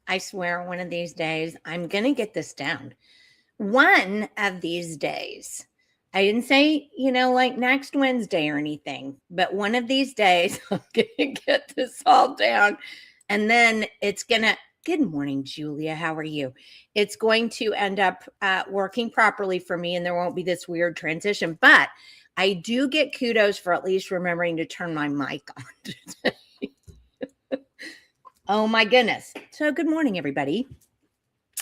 I swear one of these days I'm going to get this down. One of these days. I didn't say, like next Wednesday or anything, but one of these days I'm going to get this all down. And then it's going to, good morning, Julia. How are you? It's going to end up working properly for me and there won't be this weird transition. But I do get kudos for at least remembering to turn my mic on today. Oh my goodness. So good morning, everybody.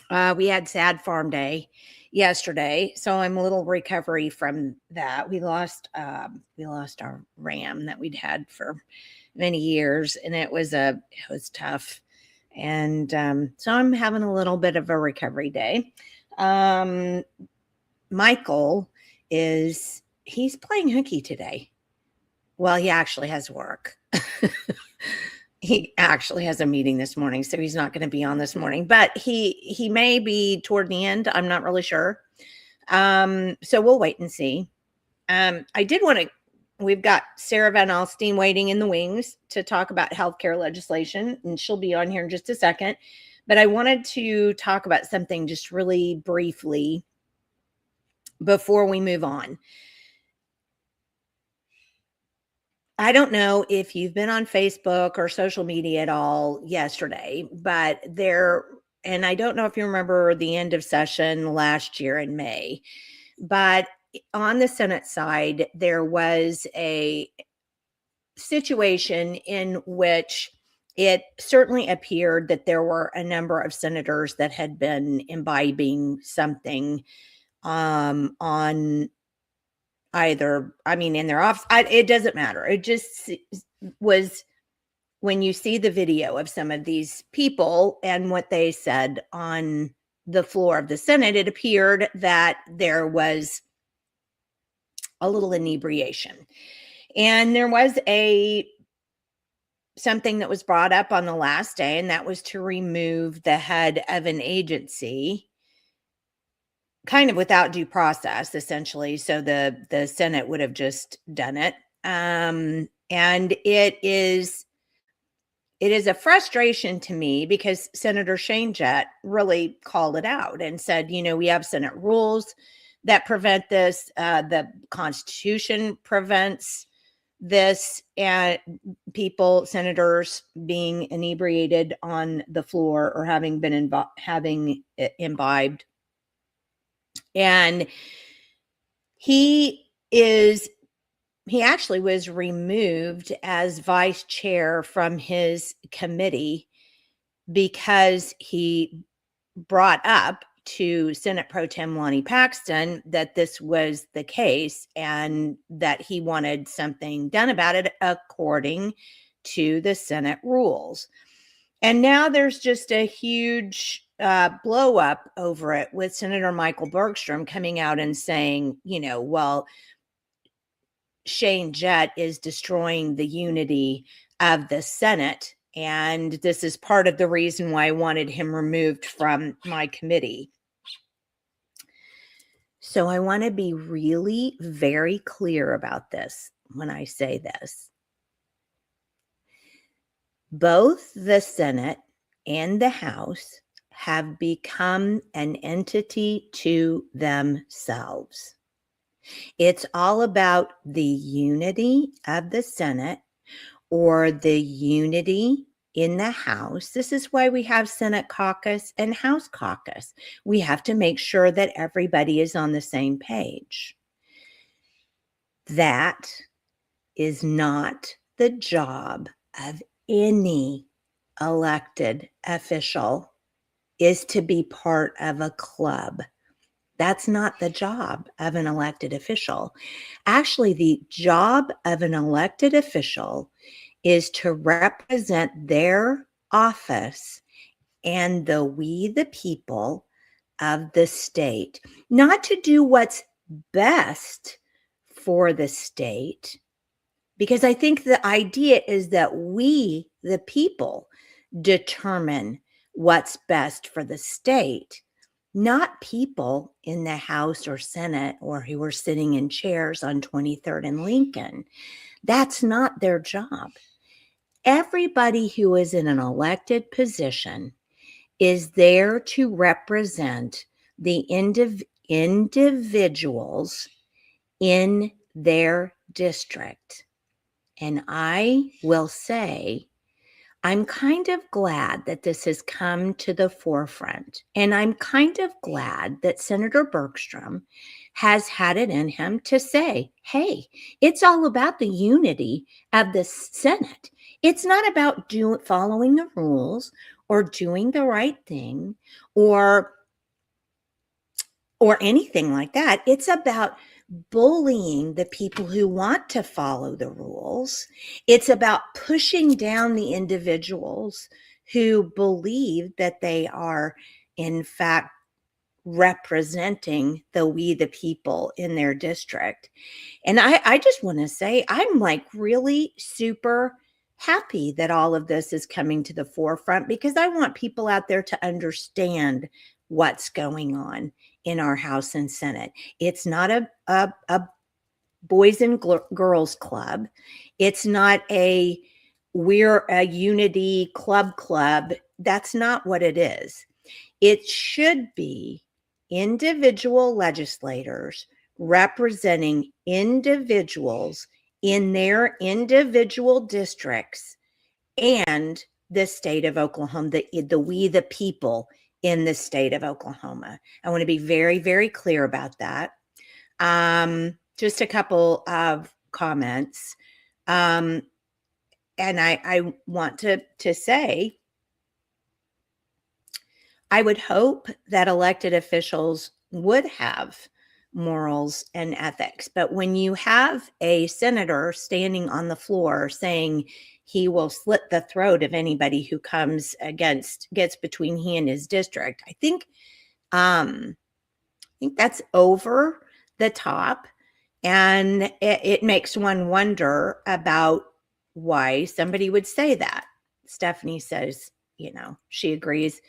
We had sad farm day yesterday, so I'm a little recovery from that. We lost our ram that we'd had for many years, and it was tough. And so I'm having a little bit of a recovery day. Michael he's playing hooky today. Well, he actually has work. He actually has a meeting this morning, so he's not going to be on this morning, but he may be toward the end. I'm not really sure. So we'll wait and see. We've got Sarah VanAlstine waiting in the wings to talk about healthcare legislation, and she'll be on here in just a second. But I wanted to talk about something just really briefly before we move on. I don't know if you've been on Facebook or social media at all yesterday, but and I don't know if you remember the end of session last year in May, but on the Senate side, there was a situation in which it certainly appeared that there were a number of senators that had been imbibing something on either, in their office. It doesn't matter. It just was, when you see the video of some of these people and what they said on the floor of the Senate, it appeared that there was a little inebriation. And there was something that was brought up on the last day, and that was to remove the head of an agency kind of without due process, essentially. So the Senate would have just done it. And it is a frustration to me because Senator Shane Jett really called it out and said, we have Senate rules that prevent this. The Constitution prevents this, and senators being inebriated on the floor or having been imbibed. And he actually was removed as vice chair from his committee because he brought up to Senate Pro Tem Lonnie Paxton that this was the case and that he wanted something done about it according to the Senate rules. And now there's just a huge blow up over it with Senator Michael Bergstrom coming out and saying, well, Shane Jett is destroying the unity of the Senate. And this is part of the reason why I wanted him removed from my committee. So I want to be really very clear about this when I say this. Both the Senate and the House have become an entity to themselves. It's all about the unity of the Senate or the unity in the House. This is why we have Senate caucus and House caucus. We have to make sure that everybody is on the same page. That is not the job of any elected official, is to be part of a club. That's not the job of an elected official. Actually, the job of an elected official is to represent their office and we the people of the state, not to do what's best for the state, because I think the idea is that we, the people, determine what's best for the state, not people in the House or Senate or who are sitting in chairs on 23rd and Lincoln. That's not their job. Everybody who is in an elected position is there to represent the individuals in their district. And I will say, I'm kind of glad that this has come to the forefront. And I'm kind of glad that Senator Bergstrom has had it in him to say, hey, it's all about the unity of the Senate. It's not about following the rules or doing the right thing or anything like that. It's about bullying the people who want to follow the rules. It's about pushing down the individuals who believe that they are, in fact, representing we the people in their district. And I just want to say, I'm like really super happy that all of this is coming to the forefront, because I want people out there to understand what's going on in our House and Senate. It's not a boys and girls club. It's not we're a unity club. That's not what it is. It should be individual legislators representing individuals in their individual districts and the state of Oklahoma, we the people in the state of Oklahoma. I want to be very, very clear about that. Just a couple of comments. And I want to say, I would hope that elected officials would have morals and ethics. But when you have a senator standing on the floor saying he will slit the throat of anybody who gets between he and his district, I think that's over the top. And it makes one wonder about why somebody would say that. Stephanie says, she agrees.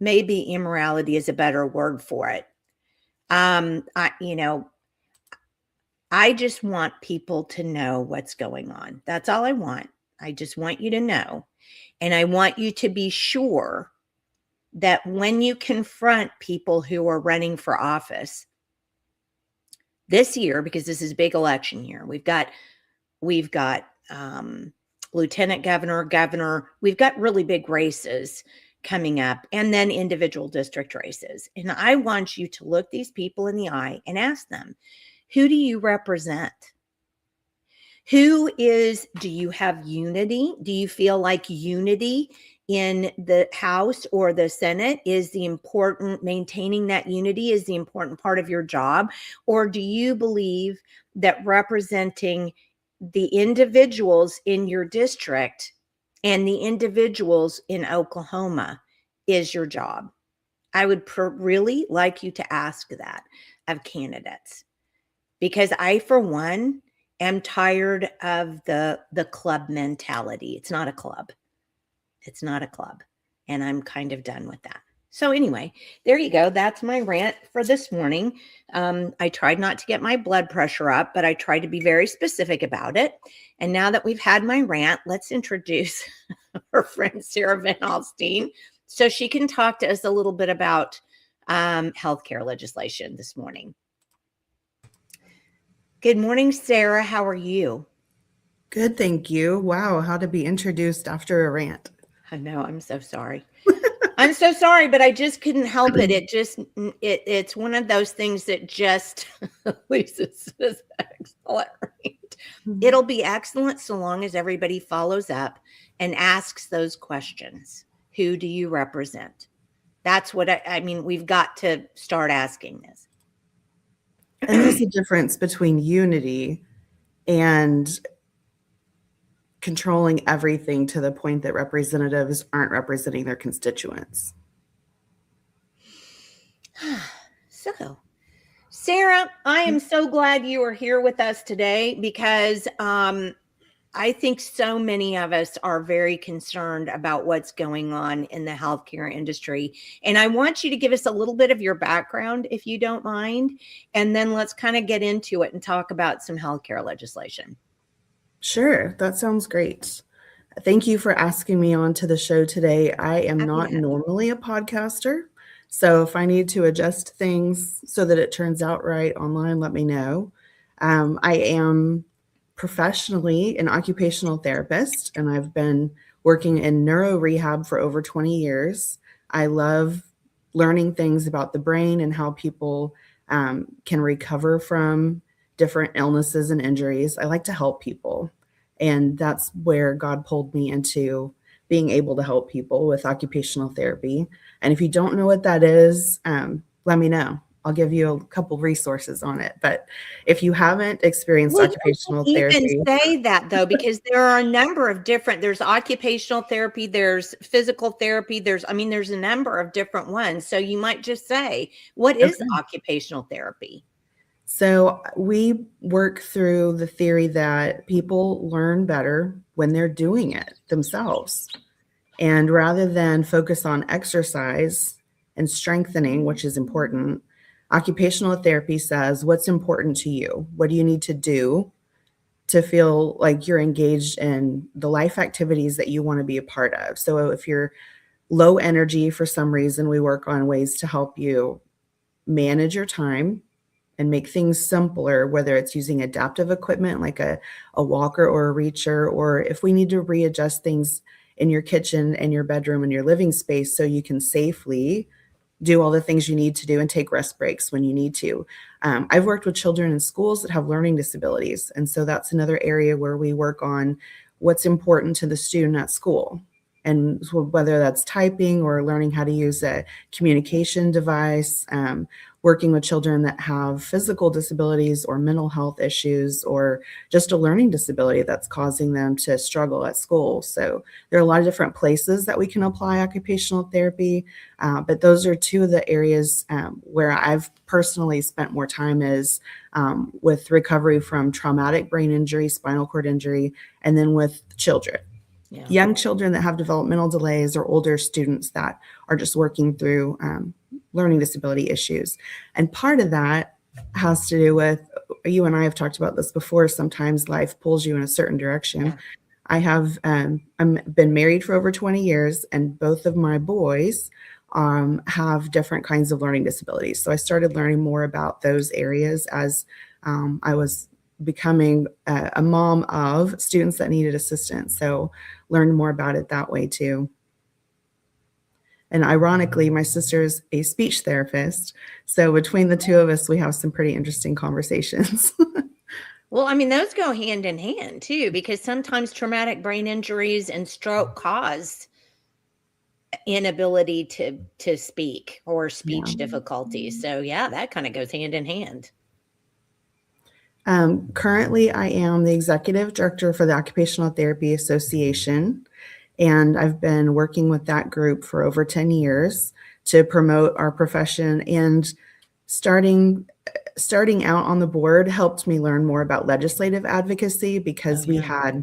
Maybe immorality is a better word for it. I just want people to know what's going on. That's all I want. I just want you to know. And I want you to be sure that when you confront people who are running for office this year, because this is a big election year, we've got lieutenant governor, we've got really big races coming up, and then individual district races. And I want you to look these people in the eye and ask them, who do you represent? Do you have unity? Do you feel like unity in the House or the Senate maintaining that unity is the important part of your job? Or do you believe that representing the individuals in your district and the individuals in Oklahoma is your job? I would really like you to ask that of candidates, because I, for one, am tired of the club mentality. It's not a club. It's not a club. And I'm kind of done with that. So anyway, there you go. That's my rant for this morning. I tried not to get my blood pressure up, but I tried to be very specific about it. And now that we've had my rant, let's introduce our friend Sarah VanAlstine so she can talk to us a little bit about healthcare legislation this morning. Good morning, Sarah. How are you? Good, thank you. Wow, how to be introduced after a rant. I know, I'm so sorry. I'm so sorry, but I just couldn't help it. It's one of those things that just Lisa says excellent. Right? It'll be excellent so long as everybody follows up and asks those questions. Who do you represent? That's what I mean. We've got to start asking this. And there's a difference between unity and controlling everything to the point that representatives aren't representing their constituents. So, Sarah, I am so glad you are here with us today because I think so many of us are very concerned about what's going on in the healthcare industry. And I want you to give us a little bit of your background, if you don't mind. And then let's kind of get into it and talk about some healthcare legislation. Sure, that sounds great. Thank you for asking me on to the show today. I am Happy to not have you. normally a podcaster, so if I need to adjust things so that it turns out right online, let me know. I am professionally an occupational therapist, and I've been working in neuro rehab for over 20 years. I love learning things about the brain and how people can recover from different illnesses and injuries. I like to help people. And that's where God pulled me into being able to help people with occupational therapy. And if you don't know what that is, let me know. I'll give you a couple resources on it. But if you haven't experienced Well, occupational you can therapy, say that though, because there are a number of there's occupational therapy, there's physical therapy, there's a number of different ones. So you might just say, what is okay. occupational therapy? So we work through the theory that people learn better when they're doing it themselves. And rather than focus on exercise and strengthening, which is important, occupational therapy says, what's important to you? What do you need to do to feel like you're engaged in the life activities that you want to be a part of? So if you're low energy for some reason, we work on ways to help you manage your time and make things simpler, whether it's using adaptive equipment like a walker or a reacher, or if we need to readjust things in your kitchen and your bedroom and your living space so you can safely do all the things you need to do and take rest breaks when you need to. I've worked with children in schools that have learning disabilities. And so that's another area where we work on what's important to the student at school. And so whether that's typing or learning how to use a communication device, working with children that have physical disabilities or mental health issues or just a learning disability that's causing them to struggle at school. So there are a lot of different places that we can apply occupational therapy, but those are two of the areas where I've personally spent more time is with recovery from traumatic brain injury, spinal cord injury, and then with children. Yeah. Young children that have developmental delays or older students that are just working through learning disability issues. And part of that has to do with, you and I have talked about this before, sometimes life pulls you in a certain direction. Yeah. I have been married for over 20 years, and both of my boys have different kinds of learning disabilities. So I started learning more about those areas as I was becoming a mom of students that needed assistance. So learned more about it that way too. And ironically, my sister's a speech therapist. So between the two of us, we have some pretty interesting conversations. Well, those go hand in hand too, because sometimes traumatic brain injuries and stroke cause inability to speak or speech difficulties. So yeah, that kind of goes hand in hand. Currently, I am the executive director for the Occupational Therapy Association, and I've been working with that group for over 10 years to promote our profession. And starting out on the board helped me learn more about legislative advocacy because we had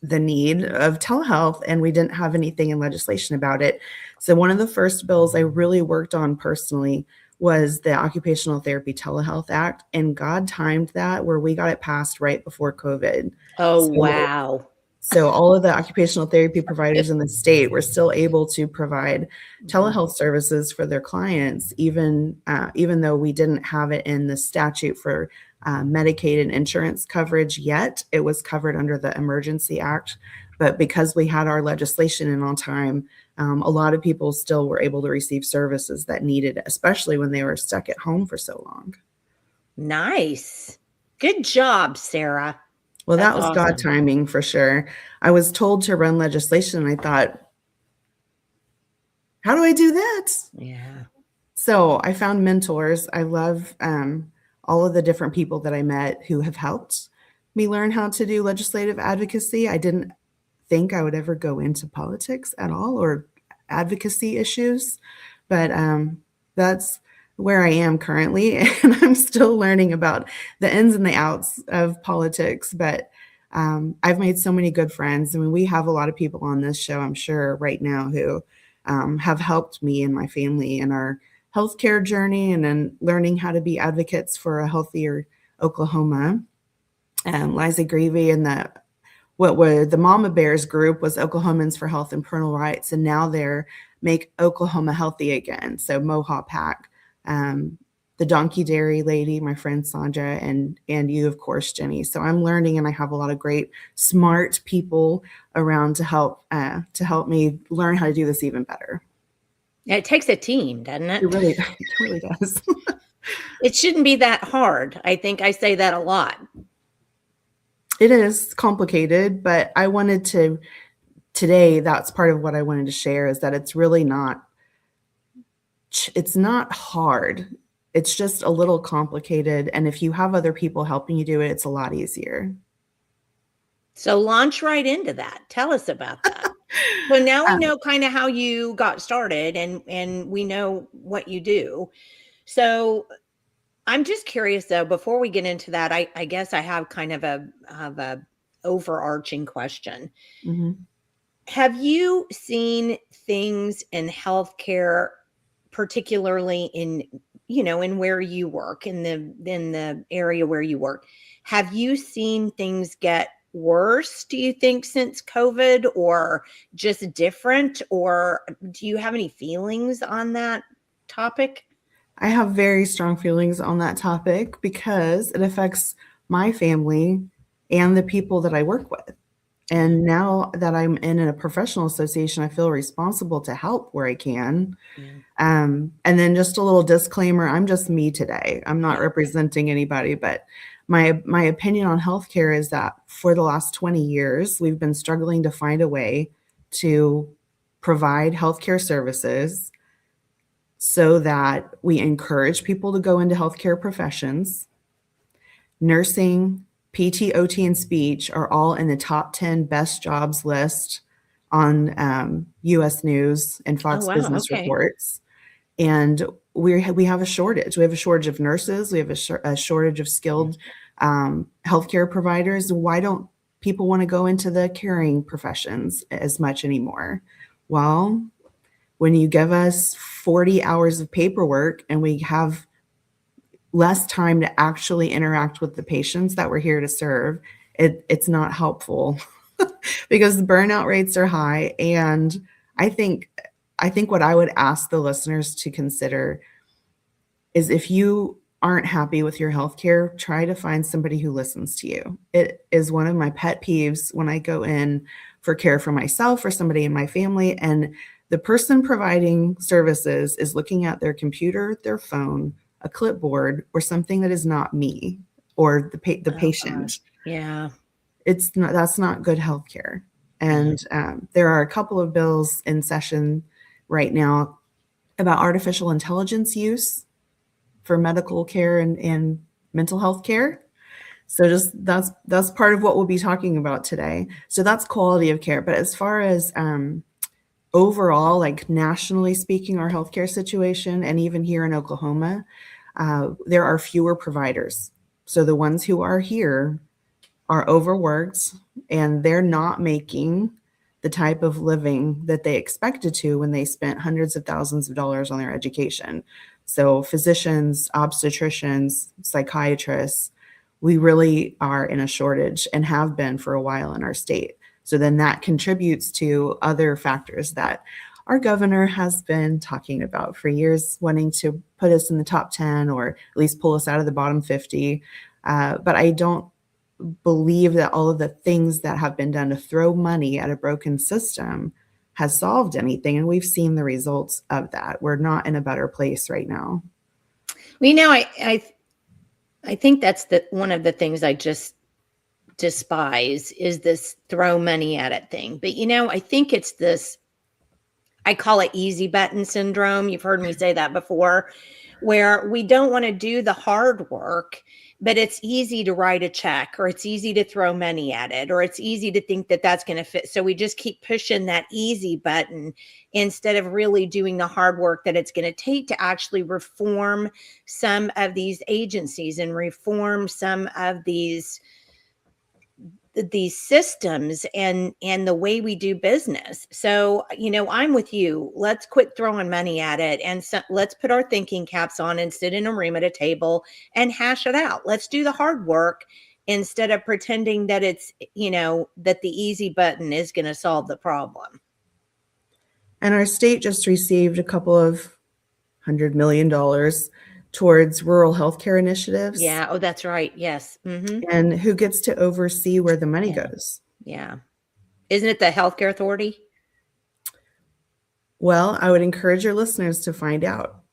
the need of telehealth and we didn't have anything in legislation about it. So one of the first bills I really worked on personally was the Occupational Therapy Telehealth Act, and God timed that where we got it passed right before COVID. Oh, wow. So all of the occupational therapy providers in the state were still able to provide telehealth services for their clients, even though we didn't have it in the statute for Medicaid and insurance coverage yet. It was covered under the Emergency Act. But because we had our legislation in on time, a lot of people still were able to receive services that needed it, especially when they were stuck at home for so long. Nice. Good job, Sarah. Well, that That's was God awesome. timing for sure. I was told to run legislation, and I thought, how do I do that? Yeah. So I found mentors. I love all of the different people that I met who have helped me learn how to do legislative advocacy. I didn't think I would ever go into politics at all or advocacy issues, but that's where I am currently. And I'm still learning about the ins and the outs of politics. But I've made so many good friends. I mean, we have a lot of people on this show, I'm sure, right now who have helped me and my family in our healthcare journey and then learning how to be advocates for a healthier Oklahoma. Liza Greavy and what were the Mama Bears group was Oklahomans for Health and Parental Rights, and now they're Make Oklahoma Healthy Again. So Mohawk Pack, the Donkey Dairy lady, my friend Sandra, and you, of course, Jenni. So I'm learning, and I have a lot of great, smart people around to help me learn how to do this even better. It takes a team, doesn't it? It really does. It shouldn't be that hard. I think I say that a lot. It is complicated, but I wanted to today, that's part of what I wanted to share, is that it's really not hard. It's just a little complicated. And if you have other people helping you do it, it's a lot easier. So launch right into that. Tell us about that. So now we know kind of how you got started, and we know what you do. So I'm just curious though, before we get into that, I guess I have kind of a overarching question. Mm-hmm. Have you seen things in healthcare, particularly in where you work, in the area where you work? Have you seen things get worse, do you think, since COVID, or just different? Or do you have any feelings on that topic? I have very strong feelings on that topic because it affects my family and the people that I work with. And now that I'm in a professional association, I feel responsible to help where I can. Yeah. And then just a little disclaimer, I'm just me today. I'm not representing anybody, but my opinion on healthcare is that for the last 20 years, we've been struggling to find a way to provide healthcare services so that we encourage people to go into healthcare professions. Nursing, PT, OT, and speech are all in the top 10 best jobs list on US News and Fox Business Reports. And we have a shortage. We have a shortage of nurses. We have a shortage of skilled healthcare providers. Why don't people want to go into the caring professions as much anymore? Well, when you give us 40 hours of paperwork and we have less time to actually interact with the patients that we're here to serve, it's not helpful because the burnout rates are high. And I think what I would ask the listeners to consider is, if you aren't happy with your healthcare, try to find somebody who listens to you. It is one of my pet peeves when I go in for care for myself or somebody in my family, and the person providing services is looking at their computer, their phone, a clipboard, or something that is not me or the patient. Gosh. Yeah. That's not good healthcare. And there are a couple of bills in session right now about artificial intelligence use for medical care and mental health care. So just that's part of what we'll be talking about today. So that's quality of care. But as far as overall, like nationally speaking, our healthcare situation, and even here in Oklahoma, there are fewer providers. So the ones who are here are overworked, and they're not making the type of living that they expected to when they spent hundreds of thousands of dollars on their education. So physicians, obstetricians, psychiatrists, we really are in a shortage and have been for a while in our state. So then that contributes to other factors that our governor has been talking about for years, wanting to put us in the top 10 or at least pull us out of the bottom 50. But I don't believe that all of the things that have been done to throw money at a broken system has solved anything. And we've seen the results of that. We're not in a better place right now. Well, you know, I think that's one of the things I just despise is this throw money at it thing. But you know, I think it's this, I call it easy button syndrome. You've heard me say that before, where we don't want to do the hard work, but it's easy to write a check, or it's easy to throw money at it, or it's easy to think that that's going to fit. So we just keep pushing that easy button instead of really doing the hard work that it's going to take to actually reform some of these agencies and reform some of these systems and the way we do business. So, you know, I'm with you. Let's quit throwing money at it, and let's put our thinking caps on and sit in a room at a table and hash it out. Let's do the hard work instead of pretending that it's, you know, that the easy button is going to solve the problem. And our state just received a couple of $100 million towards rural healthcare initiatives. Yeah. Oh, that's right. Yes. Mm-hmm. And who gets to oversee where the money goes? Yeah. Isn't it the healthcare authority? Well, I would encourage your listeners to find out.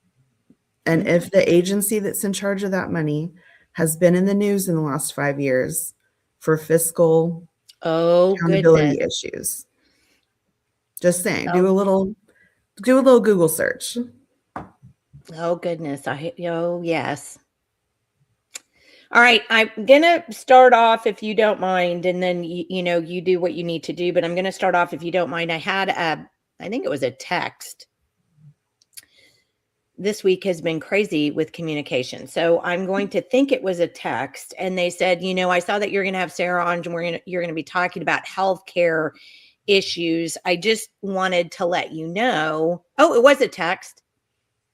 And if the agency that's in charge of that money has been in the news in the last 5 years for fiscal accountability issues. Just saying, do a little Google search. Oh goodness. Oh yes. All right, I'm going to start off, if you don't mind, and then, you know, you do what you need to do, but I'm going to start off, if you don't mind. I had I think it was a text. This week has been crazy with communication. So I'm going to think it was a text, and they said, you know, I saw that you're going to have Sarah on, and you're going to be talking about healthcare issues. I just wanted to let you know. Oh, it was a text.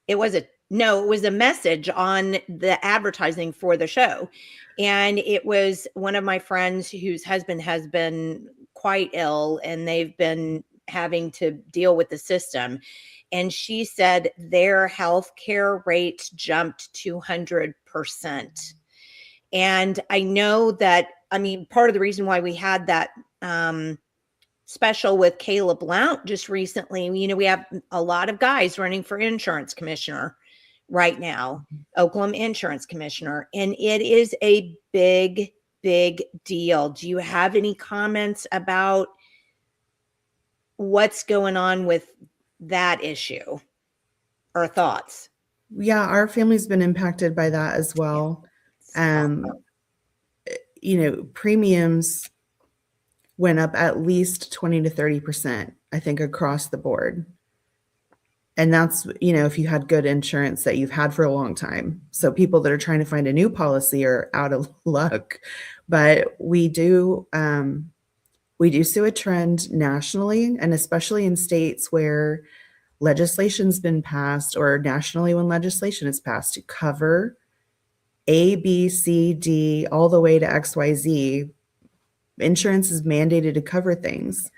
It was a message on the advertising for the show. And it was one of my friends whose husband has been quite ill, and they've been having to deal with the system. And she said their healthcare rates jumped 200%. And I know that, I mean, part of the reason why we had that special with Caleb Blount just recently, you know, we have a lot of guys running for insurance commissioner right now, Oklahoma insurance commissioner, and it is a big, big deal. Do you have any comments about what's going on with that issue or thoughts? Yeah, our family's been impacted by that as well. You know, premiums went up at least 20 to 30%, I think, across the board. And that's, you know, if you had good insurance that you've had for a long time. So people that are trying to find a new policy are out of luck. But we do see a trend nationally, and especially in states where legislation's been passed, or nationally when legislation is passed to cover A, B, C, D, all the way to XYZ. Insurance is mandated to cover things.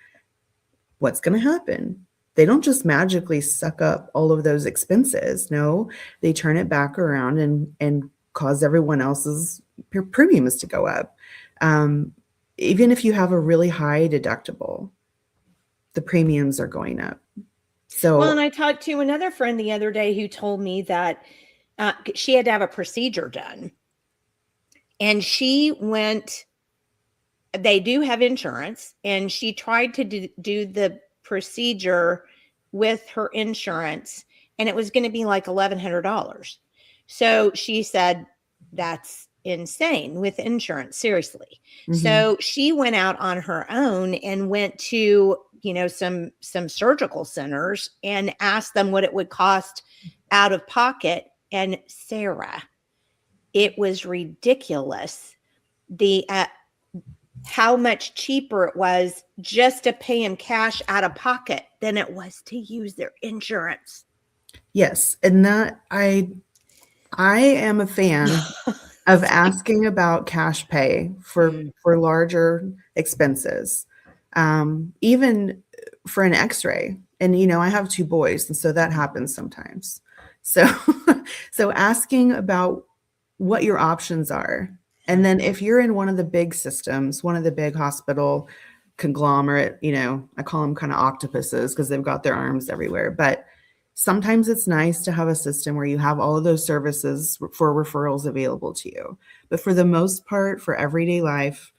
What's going to happen? They don't just magically suck up all of those expenses. No, they turn it back around and cause everyone else's premiums to go up. Even if you have a really high deductible, the premiums are going up. So, well, and I talked to another friend the other day who told me that she had to have a procedure done, and she went. They do have insurance, and she tried to do the procedure with her insurance, and it was going to be like $1,100. So she said, that's insane with insurance, seriously. Mm-hmm. So she went out on her own and went to, you know, some surgical centers and asked them what it would cost out of pocket. And Sarah, it was ridiculous. How much cheaper it was just to pay him cash out of pocket than it was to use their insurance. Yes. And that I am a fan of asking about cash pay for larger expenses, even for an x-ray. And, you know, I have 2 boys, and so that happens sometimes. So asking about what your options are. And then if you're in one of the big systems, one of the big hospital conglomerate, I call them kind of octopuses because they've got their arms everywhere. But sometimes it's nice to have a system where you have all of those services for referrals available to you. But for the most part, for everyday life,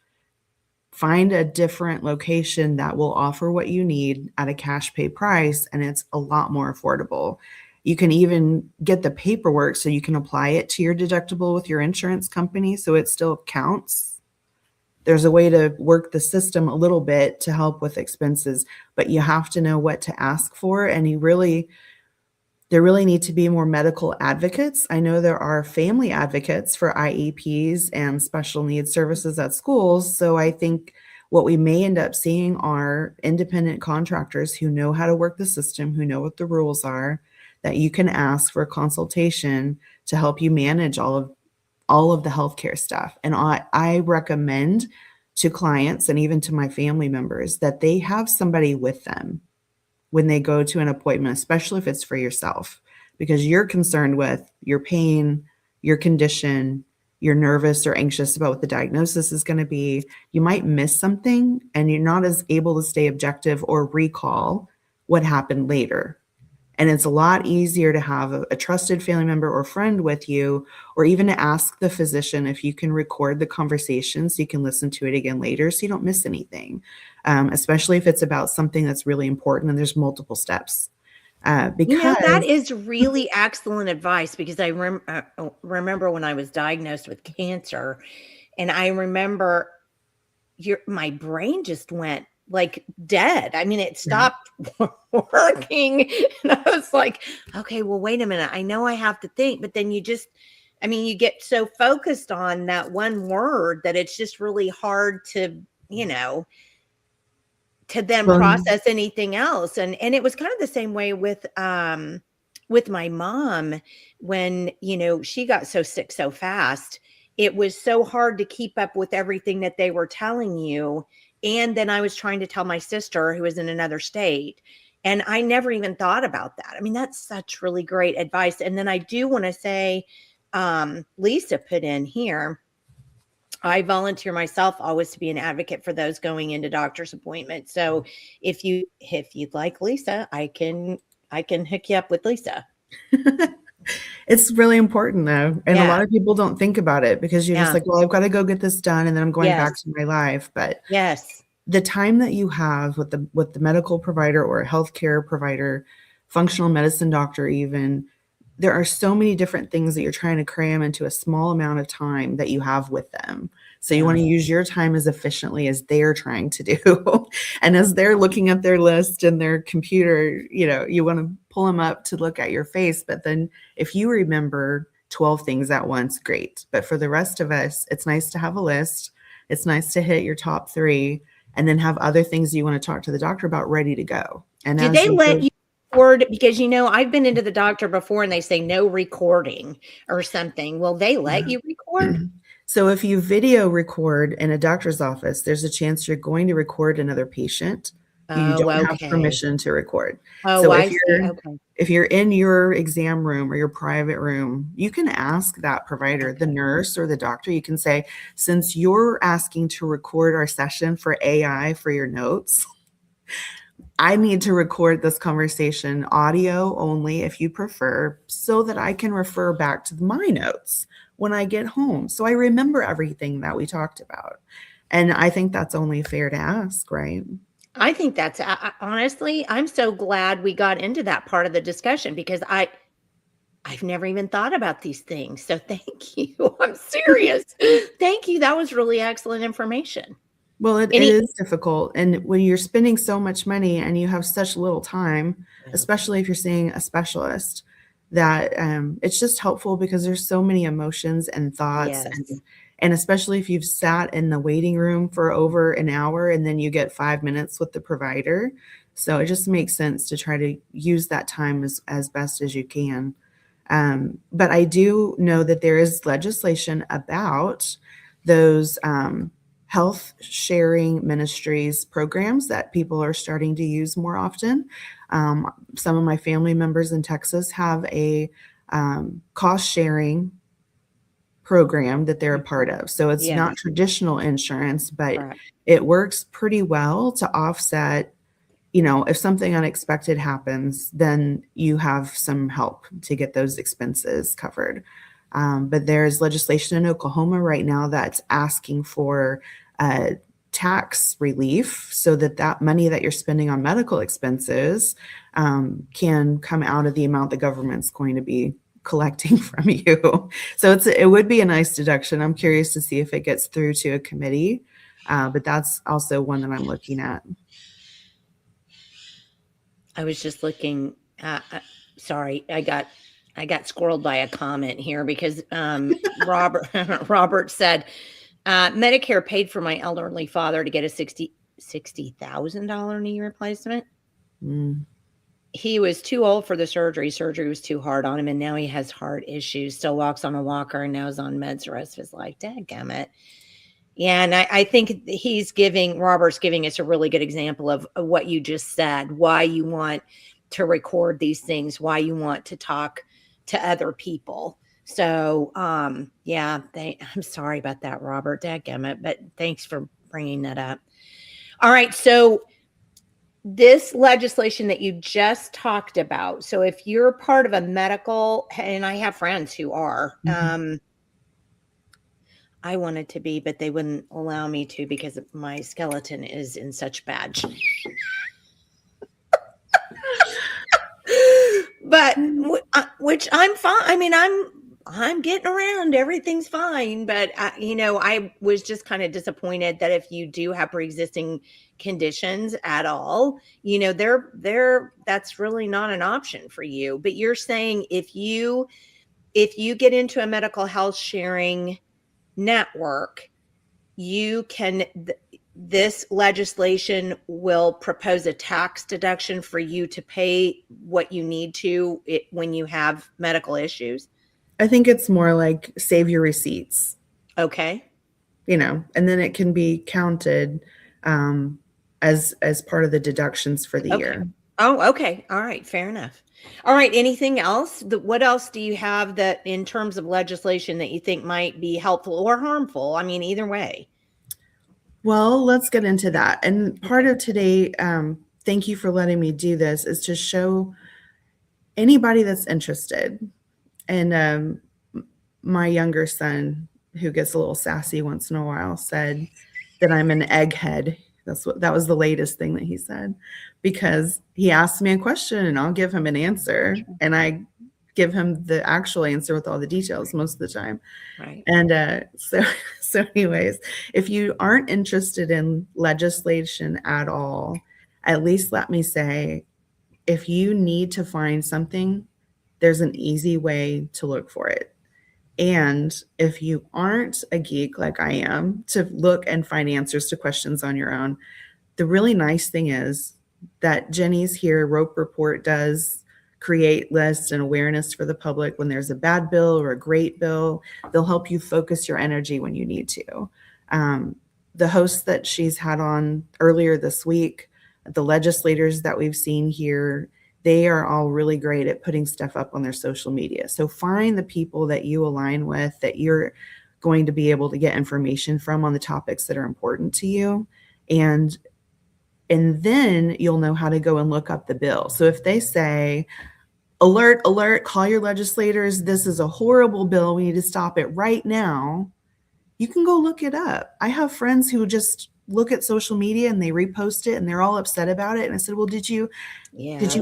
find a different location that will offer what you need at a cash pay price, and it's a lot more affordable. You can even get the paperwork so you can apply it to your deductible with your insurance company so it still counts. There's a way to work the system a little bit to help with expenses, but you have to know what to ask for, and there really need to be more medical advocates. I know there are family advocates for IEPs and special needs services at schools. So I think what we may end up seeing are independent contractors who know how to work the system, who know what the rules are, that you can ask for a consultation to help you manage all of the healthcare stuff. And I recommend to clients and even to my family members that they have somebody with them when they go to an appointment, especially if it's for yourself, because you're concerned with your pain, your condition, you're nervous or anxious about what the diagnosis is going to be. You might miss something and you're not as able to stay objective or recall what happened later. And it's a lot easier to have a trusted family member or friend with you, or even to ask the physician if you can record the conversation so you can listen to it again later so you don't miss anything, especially if it's about something that's really important and there's multiple steps. Because that is really excellent advice, because I remember when I was diagnosed with cancer, and I remember my brain just went like dead. I mean, it stopped working. And I was like, okay, well, wait a minute. I know I have to think, but then you get so focused on that one word that it's just really hard to then process anything else. And it was kind of the same way with my mom when, she got so sick so fast. It was so hard to keep up with everything that they were telling you. And then I was trying to tell my sister who was in another state, and I never even thought about that. I mean, that's such really great advice. And then I do want to say, Lisa put in here, I volunteer myself always to be an advocate for those going into doctor's appointments. So if you'd like Lisa, I can hook you up with Lisa. It's really important though. And a lot of people don't think about it because you're just like, well, I've got to go get this done and then I'm going back to my life. But the time that you have with the medical provider or a healthcare provider, functional medicine doctor, even, there are so many different things that you're trying to cram into a small amount of time that you have with them. So you want to use your time as efficiently as they're trying to do. And as they're looking at their list and their computer, you want to pull them up to look at your face. But then if you remember 12 things at once, great. But for the rest of us, it's nice to have a list. It's nice to hit your top 3 and then have other things you want to talk to the doctor about ready to go. And do they let you record? Because, I've been into the doctor before and they say no recording or something. Will they let you record? So if you video record in a doctor's office, there's a chance you're going to record another patient who you don't have permission to record. So if you're in your exam room or your private room, you can ask that provider, the nurse or the doctor, you can say, since you're asking to record our session for AI for your notes, I need to record this conversation audio only if you prefer, so that I can refer back to my notes when I get home. So I remember everything that we talked about. And I think that's only fair to ask, right? I think that's honestly, I'm so glad we got into that part of the discussion, because I've never even thought about these things. So thank you. I'm serious. Thank you. That was really excellent information. Well, it is difficult. And when you're spending so much money and you have such little time, especially if you're seeing a specialist, that it's just helpful because there's so many emotions and thoughts. And especially if you've sat in the waiting room for over an hour and then you get 5 minutes with the provider. So it just makes sense to try to use that time as best as you can. But I do know that there is legislation about those health sharing ministries programs that people are starting to use more often. Some of my family members in Texas have a cost sharing program that they're a part of. So it's Yeah. not traditional insurance, but Correct. it works pretty well to offset, if something unexpected happens, then you have some help to get those expenses covered. But there's legislation in Oklahoma right now that's asking for tax relief so that money that you're spending on medical expenses can come out of the amount the government's going to be collecting from you. So it would be a nice deduction. I'm curious to see if it gets through to a committee, but that's also one that I'm looking at. I was just looking. Sorry, I got squirreled by a comment here because Robert said Medicare paid for my elderly father to get a $60,000 knee replacement. Mm. He was too old for the surgery. Surgery was too hard on him, and now he has heart issues. Still walks on a walker, and now is on meds the rest of his life. Dadgummit. Yeah, and I think Robert's giving us a really good example of what you just said, why you want to record these things, why you want to talk to other people. So, yeah, I'm sorry about that, Robert, dadgummit, but thanks for bringing that up. All right, so this legislation that you just talked about, so if you're part of a medical, and I have friends who are, I wanted to be, but they wouldn't allow me to because my skeleton is in such bad shape. But which I'm fine. I mean, I'm getting around. Everything's fine. But I was just kind of disappointed that if you do have pre-existing conditions at all, that's really not an option for you. But you're saying if you get into a medical health sharing network, this legislation will propose a tax deduction for you to pay what you need to when you have medical issues. I think it's more like save your receipts. Okay. And then it can be counted as part of the deductions for the year. Oh, okay. All right. Fair enough. All right. Anything else? What else do you have that in terms of legislation that you think might be helpful or harmful? I mean, either way. Well, let's get into that. And part of today, thank you for letting me do this, is to show anybody that's interested. And my younger son, who gets a little sassy once in a while, said that I'm an egghead. That was the latest thing that he said, because he asked me a question and I'll give him an answer, and I give him the actual answer with all the details most of the time. Right. And so anyways, if you aren't interested in legislation at all, at least let me say, if you need to find something, there's an easy way to look for it. And if you aren't a geek like I am to look and find answers to questions on your own, the really nice thing is that Jenni's here, Rope Report does create lists and awareness for the public when there's a bad bill or a great bill. They'll help you focus your energy when you need to. The hosts that she's had on earlier this week, the legislators that we've seen here, they are all really great at putting stuff up on their social media. So find the people that you align with, that you're going to be able to get information from on the topics that are important to you. And then you'll know how to go and look up the bill. So if they say, alert, alert, call your legislators, this is a horrible bill, we need to stop it right now, you can go look it up. I have friends who just look at social media and they repost it and they're all upset about it. And I said, well, did you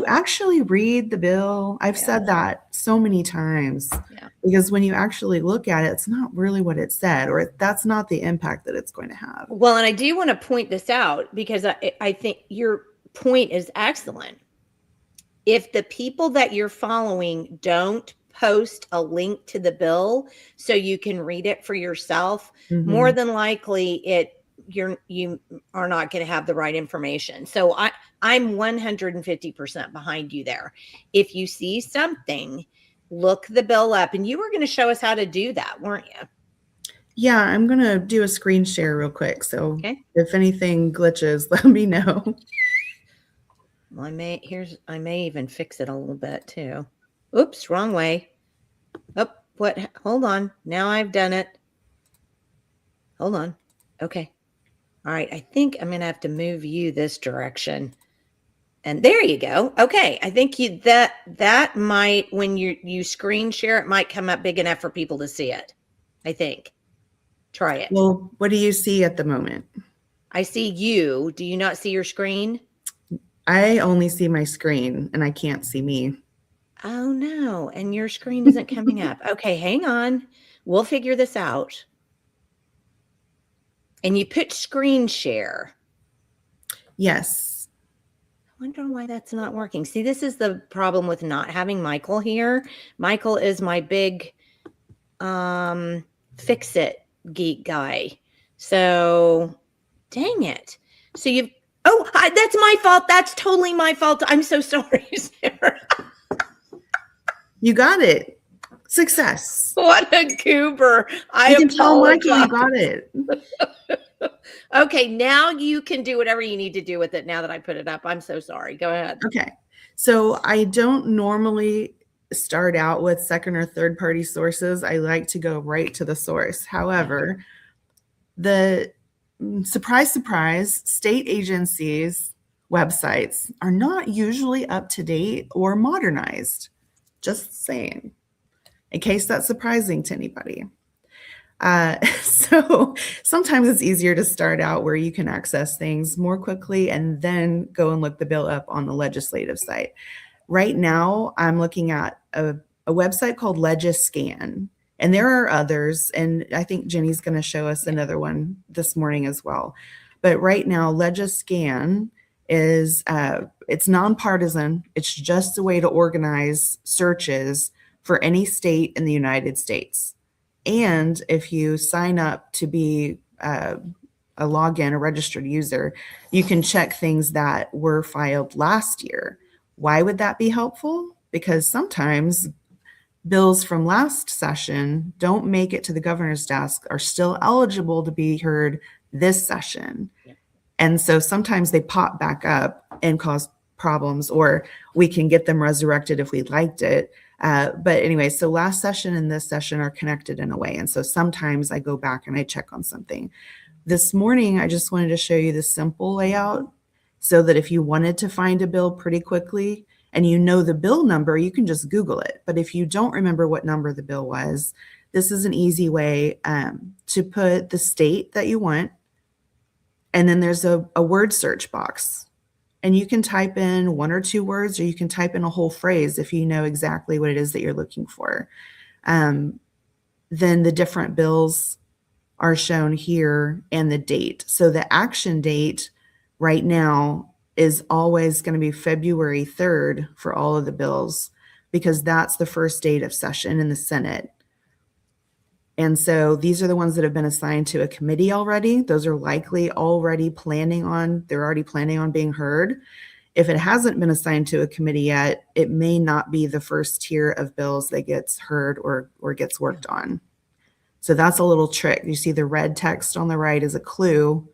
actually read the bill? I've said that so many times, because when you actually look at it, it's not really what it said, or that's not the impact that it's going to have. Well, and I do want to point this out because I think your point is excellent. If the people that you're following don't post a link to the bill so you can read it for yourself, more than likely you are not going to have the right information. So I'm 150% behind you there. If you see something, look the bill up, and you were going to show us how to do that, weren't you? Yeah, I'm going to do a screen share real quick. So if anything glitches, let me know. Well, I may even fix it a little bit too. Oops, wrong way. Oh, what? Hold on. Now I've done it. Hold on. Okay. All right. I think I'm going to have to move you this direction. And there you go. Okay. I think that might, when you screen share, it might come up big enough for people to see it. I think. Try it. Well, what do you see at the moment? I see you. Do you not see your screen? I only see my screen and I can't see me. Oh no. And your screen isn't coming up. Okay, hang on. We'll figure this out. And you put screen share. Yes. I wonder why that's not working. See, this is the problem with not having Michael here. Michael is my big fix it geek guy. So dang it. So that's my fault. That's totally my fault. I'm so sorry, Sarah. You got it. Success. What a goober. I can tell Michael you apologize. got it. Okay, now you can do whatever you need to do with it now that I put it up. I'm so sorry. Go ahead. Okay. So I don't normally start out with second or third party sources. I like to go right to the source. However, the surprise, state agencies' websites are not usually up to date or modernized. Just saying, in case that's surprising to anybody. So sometimes it's easier to start out where you can access things more quickly and then go and look the bill up on the legislative site. Right now, I'm looking at a website called Legiscan, and there are others, and I think Jenni's going to show us another one this morning as well. But right now, Legiscan is it's nonpartisan. It's just a way to organize searches for any state in the United States. And if you sign up to be a login, a registered user, you can check things that were filed last year. Why would that be helpful? Because sometimes bills from last session don't make it to the governor's desk, are still eligible to be heard this session. And so sometimes they pop back up and cause problems, or we can get them resurrected if we liked it. But anyway, so last session and this session are connected in a way. And so sometimes I go back and I check on something. This morning, I just wanted to show you the simple layout so that if you wanted to find a bill pretty quickly and you know the bill number, you can just Google it. But if you don't remember what number the bill was, this is an easy way to put the state that you want. And then there's a word search box. And you can type in one or two words, or you can type in a whole phrase if you know exactly what it is that you're looking for. Then the different bills are shown here and the date. So the action date right now is always going to be February 3rd for all of the bills, because that's the first date of session in the Senate. And so these are the ones that have been assigned to a committee already. Those are likely they're already planning on being heard. If it hasn't been assigned to a committee yet, it may not be the first tier of bills that gets heard or gets worked on. So that's a little trick. You see the red text on the right is a clue.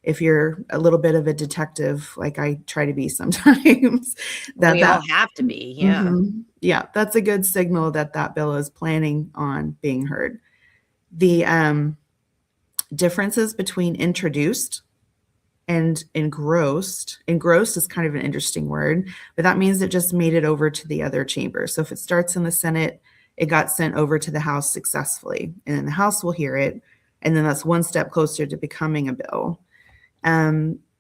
If you're a little bit of a detective, like I try to be sometimes, we all have to be. Yeah. Mm-hmm. Yeah, that's a good signal that that bill is planning on being heard. The differences between introduced and engrossed. Engrossed is kind of an interesting word, but that means it just made it over to the other chamber. So if it starts in the Senate, it got sent over to the House successfully, and then the House will hear it, and then that's one step closer to becoming a bill.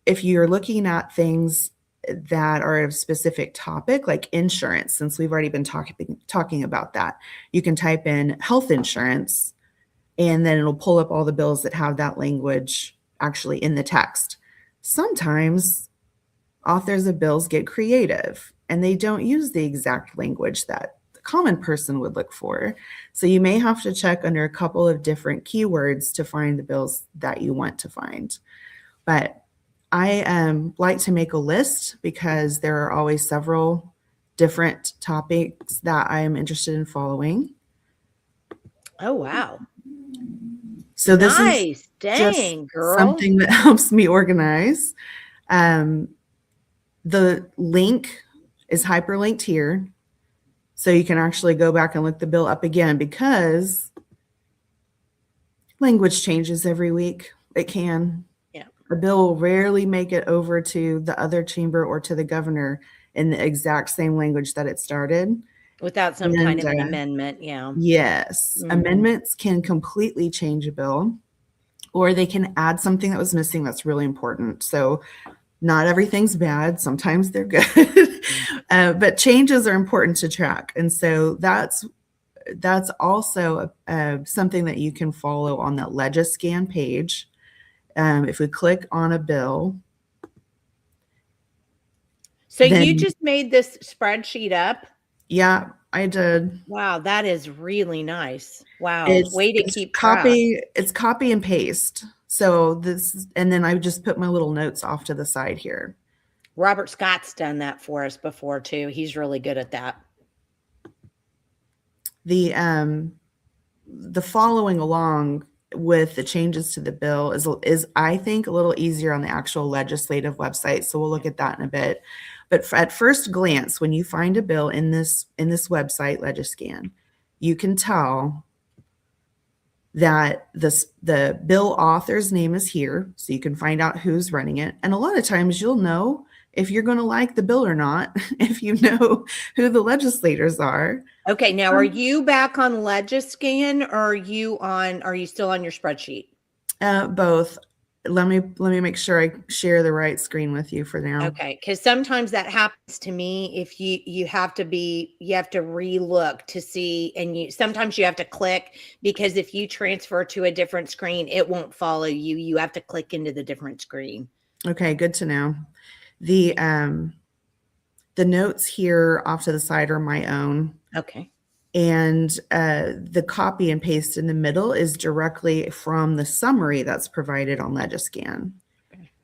If you're looking at things that are of specific topic, like insurance, since we've already been talking about that, you can type in health insurance, and then it'll pull up all the bills that have that language actually in the text. Sometimes authors of bills get creative and they don't use the exact language that the common person would look for. So you may have to check under a couple of different keywords to find the bills that you want to find. But I like to make a list because there are always several different topics that I am interested in following. Oh, wow. So this nice. is Dang, girl. something that helps me organize. The link is hyperlinked here. So you can actually go back and look the bill up again, because language changes every week. It can. Yeah. A bill will rarely make it over to the other chamber or to the governor in the exact same language that it started. Without some kind of an amendment. Yeah. Yes, amendments can completely change a bill, or they can add something that was missing that's really important. So not everything's bad. Sometimes they're good. But changes are important to track. And so that's also something that you can follow on that Legiscan page. If we click on a bill. So you just made this spreadsheet up? Yeah, I did. Wow, that is really nice. Wow, way to keep track. It's copy and paste. So this, and then I just put my little notes off to the side here. Robert Scott's done that for us before too. He's really good at that. The following along with the changes to the bill is I think a little easier on the actual legislative website. So we'll look at that in a bit. But at first glance, when you find a bill in this website, Legiscan, you can tell that the bill author's name is here, so you can find out who's running it. And a lot of times you'll know if you're going to like the bill or not, if you know who the legislators are. Okay, now are you back on Legiscan, or are you still on your spreadsheet? Both. Let me make sure I share the right screen with you for now. Okay, because sometimes that happens to me. If you have to relook to see, and sometimes you have to click, because if you transfer to a different screen, it won't follow you. You have to click into the different screen. Okay, good to know. The notes here off to the side are my own. Okay. And the copy and paste in the middle is directly from the summary that's provided on Legiscan.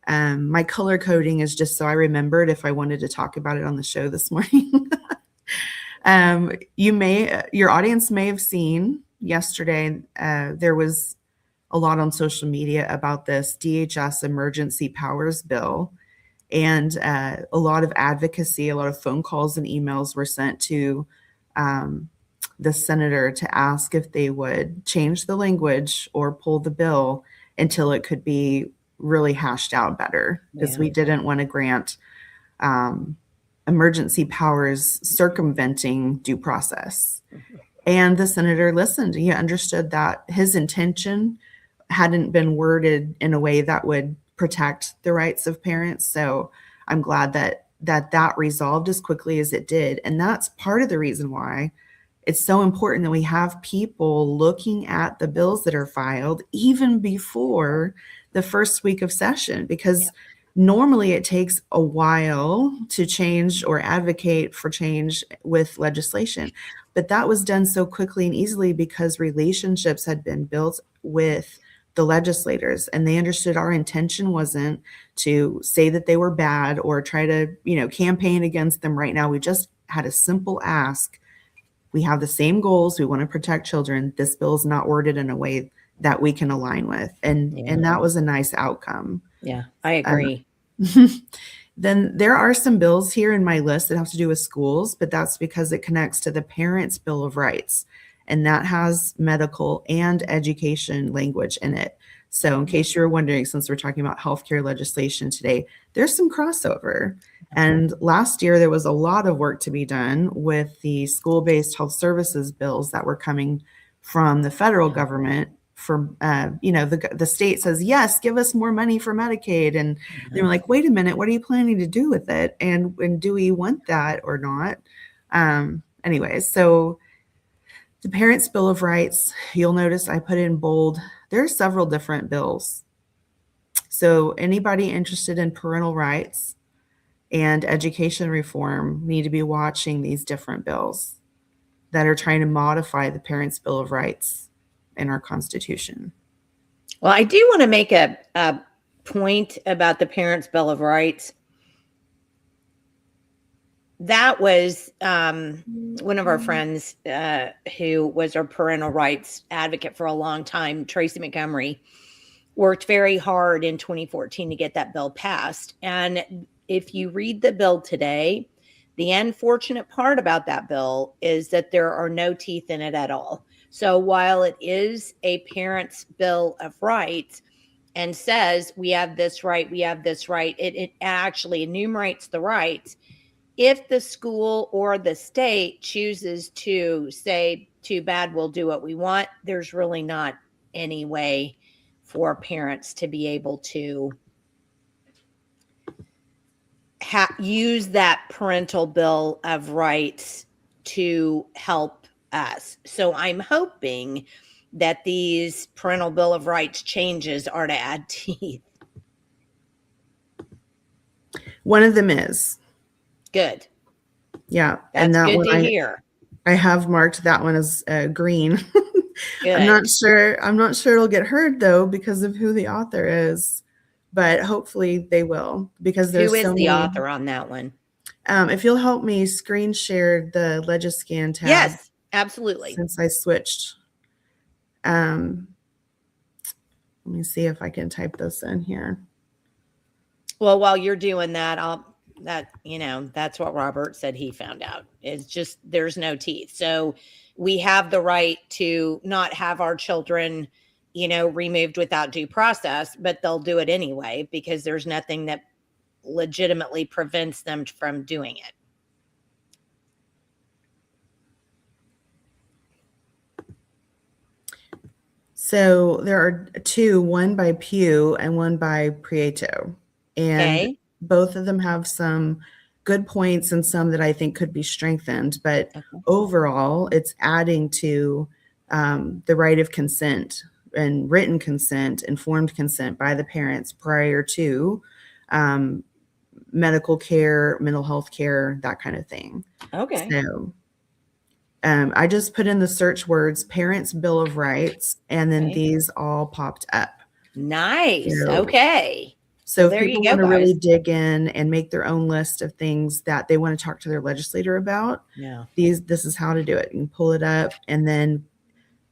My color coding is just so I remembered if I wanted to talk about it on the show this morning. Your audience may have seen yesterday, there was a lot on social media about this DHS emergency powers bill. And a lot of advocacy, a lot of phone calls and emails were sent to the senator to ask if they would change the language or pull the bill until it could be really hashed out better, because we didn't want to grant emergency powers circumventing due process. And the senator listened. He understood that his intention hadn't been worded in a way that would protect the rights of parents. So I'm glad that resolved as quickly as it did. And that's part of the reason why it's so important that we have people looking at the bills that are filed even before the first week of session, because normally it takes a while to change or advocate for change with legislation. But that was done so quickly and easily because relationships had been built with the legislators, and they understood our intention wasn't to say that they were bad or try to, campaign against them right now. We just had a simple ask. We have the same goals. We want to protect children. This bill is not worded in a way that we can align with. And that was a nice outcome. Yeah, I agree. Then there are some bills here in my list that have to do with schools, but that's because it connects to the Parents' Bill of Rights. And that has medical and education language in it. So in case you're wondering, since we're talking about healthcare legislation today, there's some crossover. And last year, there was a lot of work to be done with the school-based health services bills that were coming from the federal government. The state says, yes, give us more money for Medicaid. And they were like, wait a minute, what are you planning to do with it? And do we want that or not? Anyways, so the Parents' Bill of Rights, you'll notice I put in bold. There are several different bills. So anybody interested in parental rights and education reform need to be watching these different bills that are trying to modify the Parents' Bill of Rights in our Constitution. Well, I do want to make a point about the Parents' Bill of Rights. That was one of our friends who was our parental rights advocate for a long time, Tracy Montgomery, worked very hard in 2014 to get that bill passed. And if you read the bill today, The unfortunate part about that bill is that there are no teeth in it at all. So while it is a parent's bill of rights and says we have this right, we have this right, it actually enumerates the rights. If the school or the state chooses to say, too bad, we'll do what we want, there's really not any way for parents to be able to use that parental bill of rights to help us. So I'm hoping that these parental bill of rights changes are to add teeth. One of them is. Good. Yeah. That's and that good one to hear. I have marked that one as green. Good. I'm not sure it'll get heard though because of who the author is, but hopefully they will, because there's Who is so the many. author on that one? If you'll help me screen share the Legiscan tab. Yes, absolutely. Since I switched. Let me see if I can type this in here. Well, while you're doing that, that's what Robert said he found out. It's just there's no teeth. So we have the right to not have our children, removed without due process, but they'll do it anyway because there's nothing that legitimately prevents them from doing it. So there are two, one by Pew and one by Prieto. And both of them have some good points and some that I think could be strengthened. But overall, it's adding to the right of consent and written consent, informed consent by the parents prior to medical care, mental health care, that kind of thing. Okay. So I just put in the search words Parents' Bill of Rights, and then these all popped up. Nice. Okay. So if people want to really dig in and make their own list of things that they want to talk to their legislator about, this is how to do it. You can pull it up, and then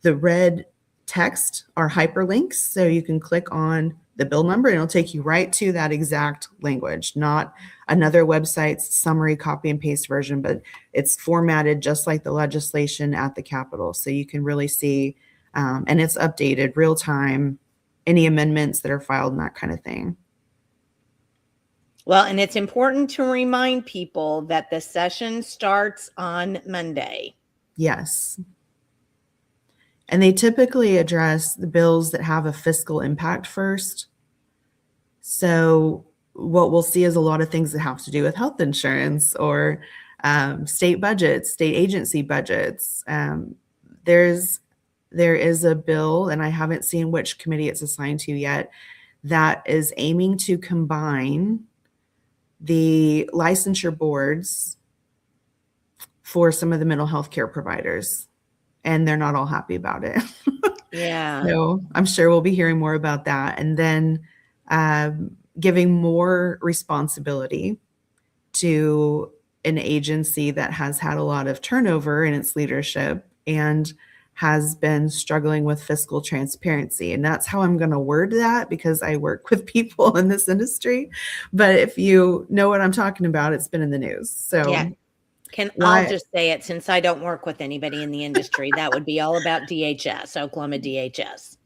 the red text are hyperlinks. So you can click on the bill number and it'll take you right to that exact language, not another website's summary copy and paste version, but it's formatted just like the legislation at the Capitol. So you can really see, and it's updated real time, any amendments that are filed and that kind of thing. Well, and it's important to remind people that the session starts on Monday. Yes. And they typically address the bills that have a fiscal impact first. So what we'll see is a lot of things that have to do with health insurance or state budgets, state agency budgets. There is a bill, and I haven't seen which committee it's assigned to yet, that is aiming to combine the licensure boards for some of the mental health care providers. And they're not all happy about it. Yeah. So I'm sure we'll be hearing more about that. And then giving more responsibility to an agency that has had a lot of turnover in its leadership and has been struggling with fiscal transparency. And that's how I'm going to word that, because I work with people in this industry. But if you know what I'm talking about, it's been in the news. So yeah. I'll just say it, since I don't work with anybody in the industry, that would be all about DHS, Oklahoma DHS.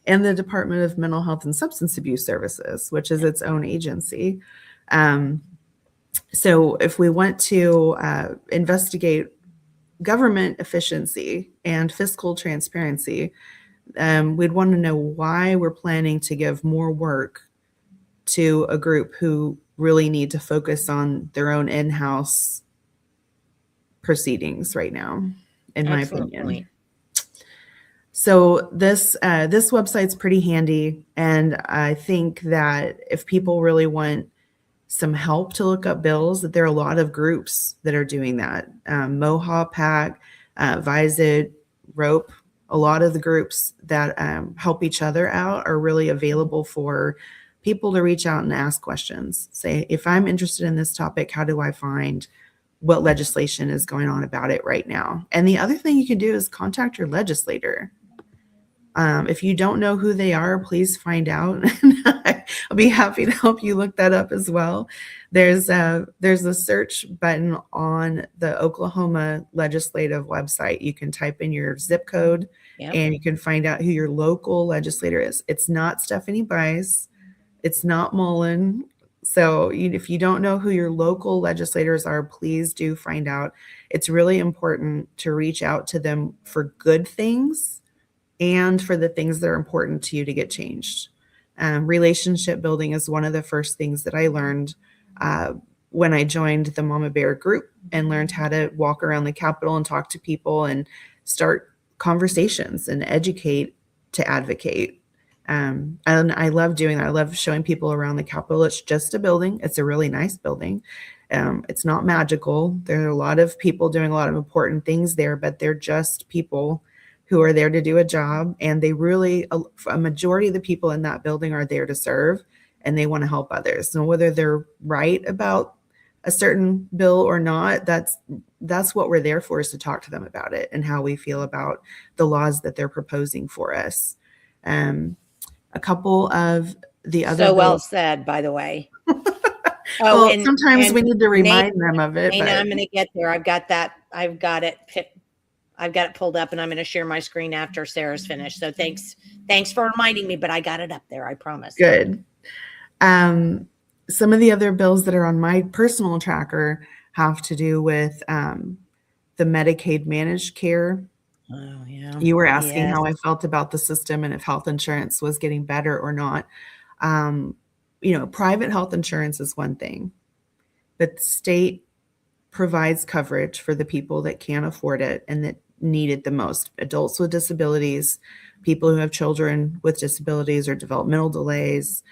And the Department of Mental Health and Substance Abuse Services, which is its own agency. So if we want to investigate government efficiency and fiscal transparency, we'd want to know why we're planning to give more work to a group who really need to focus on their own in-house proceedings right now, in my opinion. Point. So this website's pretty handy, and I think that if people really want some help to look up bills, that there are a lot of groups that are doing that. MOHA, PAC, VISIT, ROPE, a lot of the groups that help each other out are really available for people to reach out and ask questions. Say, if I'm interested in this topic, how do I find what legislation is going on about it right now? And the other thing you can do is contact your legislator. If you don't know who they are, please find out. I'll be happy to help you look that up as well. There's a search button on the Oklahoma legislative website. You can type in your zip code Yep. and you can find out who your local legislator is. It's not Stephanie Bice. It's not Mullen. So if you don't know who your local legislators are, please do find out. It's really important to reach out to them for good things and for the things that are important to you to get changed. Relationship building is one of the first things that I learned when I joined the Mama Bear group and learned how to walk around the Capitol and talk to people and start conversations and educate to advocate. And I love doing that. I love showing people around the Capitol. It's just a building. It's a really nice building. It's not magical. There are a lot of people doing a lot of important things there, but they're just people who are there to do a job. And they really, a majority of the people in that building are there to serve and they want to help others. And whether they're right about a certain bill or not, that's what we're there for, is to talk to them about it and how we feel about the laws that they're proposing for us. A couple of the other So well bills, said, by the way. well, sometimes we need to remind them of it. Nate, But I'm going to get there. I've got it pulled up, and I'm going to share my screen after Sarah's finished. So thanks for reminding me, but I got it up there. I promise. Good. Some of the other bills that are on my personal tracker have to do with the Medicaid managed care. Oh, yeah. You were asking how I felt about the system and if health insurance was getting better or not. Private health insurance is one thing, but the state provides coverage for the people that can't afford it and that need it the most. Adults with disabilities, people who have children with disabilities or developmental delays,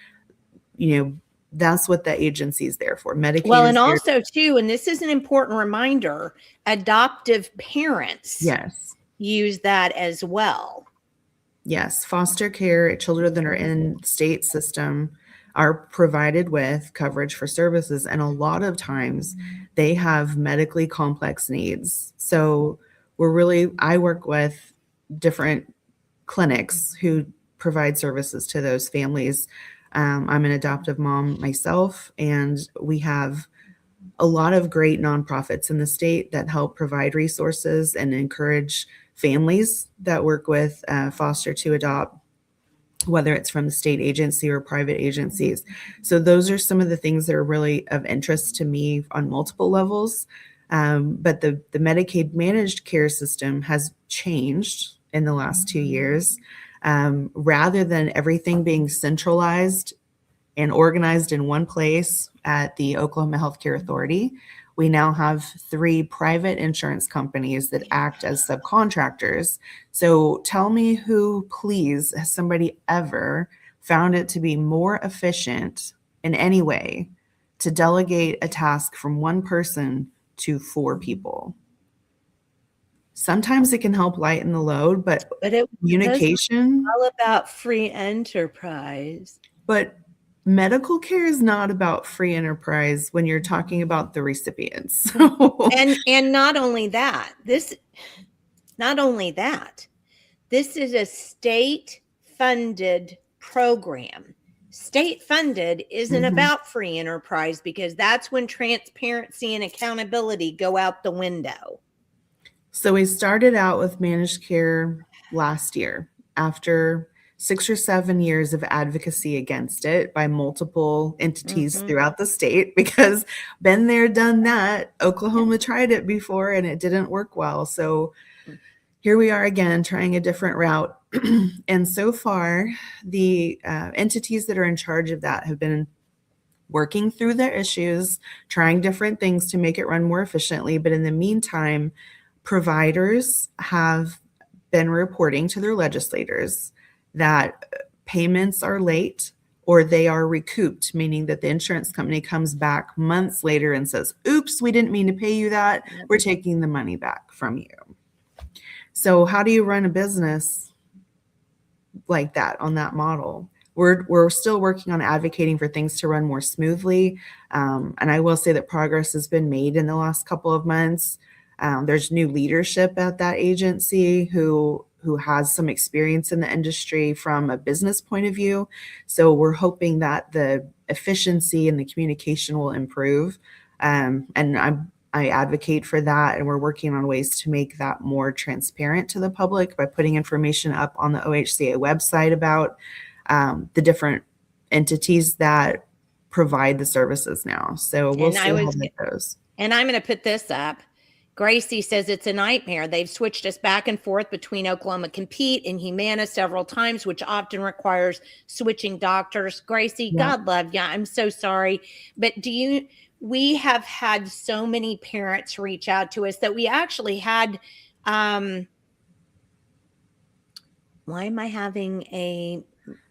that's what the agency is there for. Medicaid. Well, and also too, and this is an important reminder, adoptive parents use that as well. Yes. Foster care children that are in state system are provided with coverage for services. And a lot of times they have medically complex needs. So I work with different clinics who provide services to those families. I'm an adoptive mom myself, and we have a lot of great nonprofits in the state that help provide resources and encourage families that work with foster to adopt, whether it's from the state agency or private agencies. So those are some of the things that are really of interest to me on multiple levels. But the Medicaid managed care system has changed in the last 2 years. Rather than everything being centralized and organized in one place at the Oklahoma Healthcare Authority, we now have 3 private insurance companies that act as subcontractors. So tell me who, please, has somebody ever found it to be more efficient in any way to delegate a task from one person to 4 people? Sometimes it can help lighten the load, but communication, all about free enterprise. But medical care is not about free enterprise when you're talking about the recipients. And not only that, this is a state funded program. State funded isn't about free enterprise, because that's when transparency and accountability go out the window. So we started out with managed care last year after 6 or 7 years of advocacy against it by multiple entities throughout the state, because been there, done that. Oklahoma tried it before and it didn't work well. So here we are again, trying a different route. And so far, the entities that are in charge of that have been working through their issues, trying different things to make it run more efficiently. But in the meantime, providers have been reporting to their legislators that payments are late or they are recouped, meaning that the insurance company comes back months later and says, oops, we didn't mean to pay you that. We're taking the money back from you. So how do you run a business like that on that model? We're still working on advocating for things to run more smoothly. And I will say that progress has been made in the last couple of months. There's new leadership at that agency who who has some experience in the industry from a business point of view. So we're hoping that the efficiency and the communication will improve. And I advocate for that, and we're working on ways to make that more transparent to the public by putting information up on the OHCA website about the different entities that provide the services now. So we'll And see how that goes. And I'm going to put this up. Gracie says it's a nightmare. They've switched us back and forth between Oklahoma Compete and Humana several times, which often requires switching doctors. Gracie, Yeah. God love you. I'm so sorry. But we have had so many parents reach out to us that we actually had, why am I having a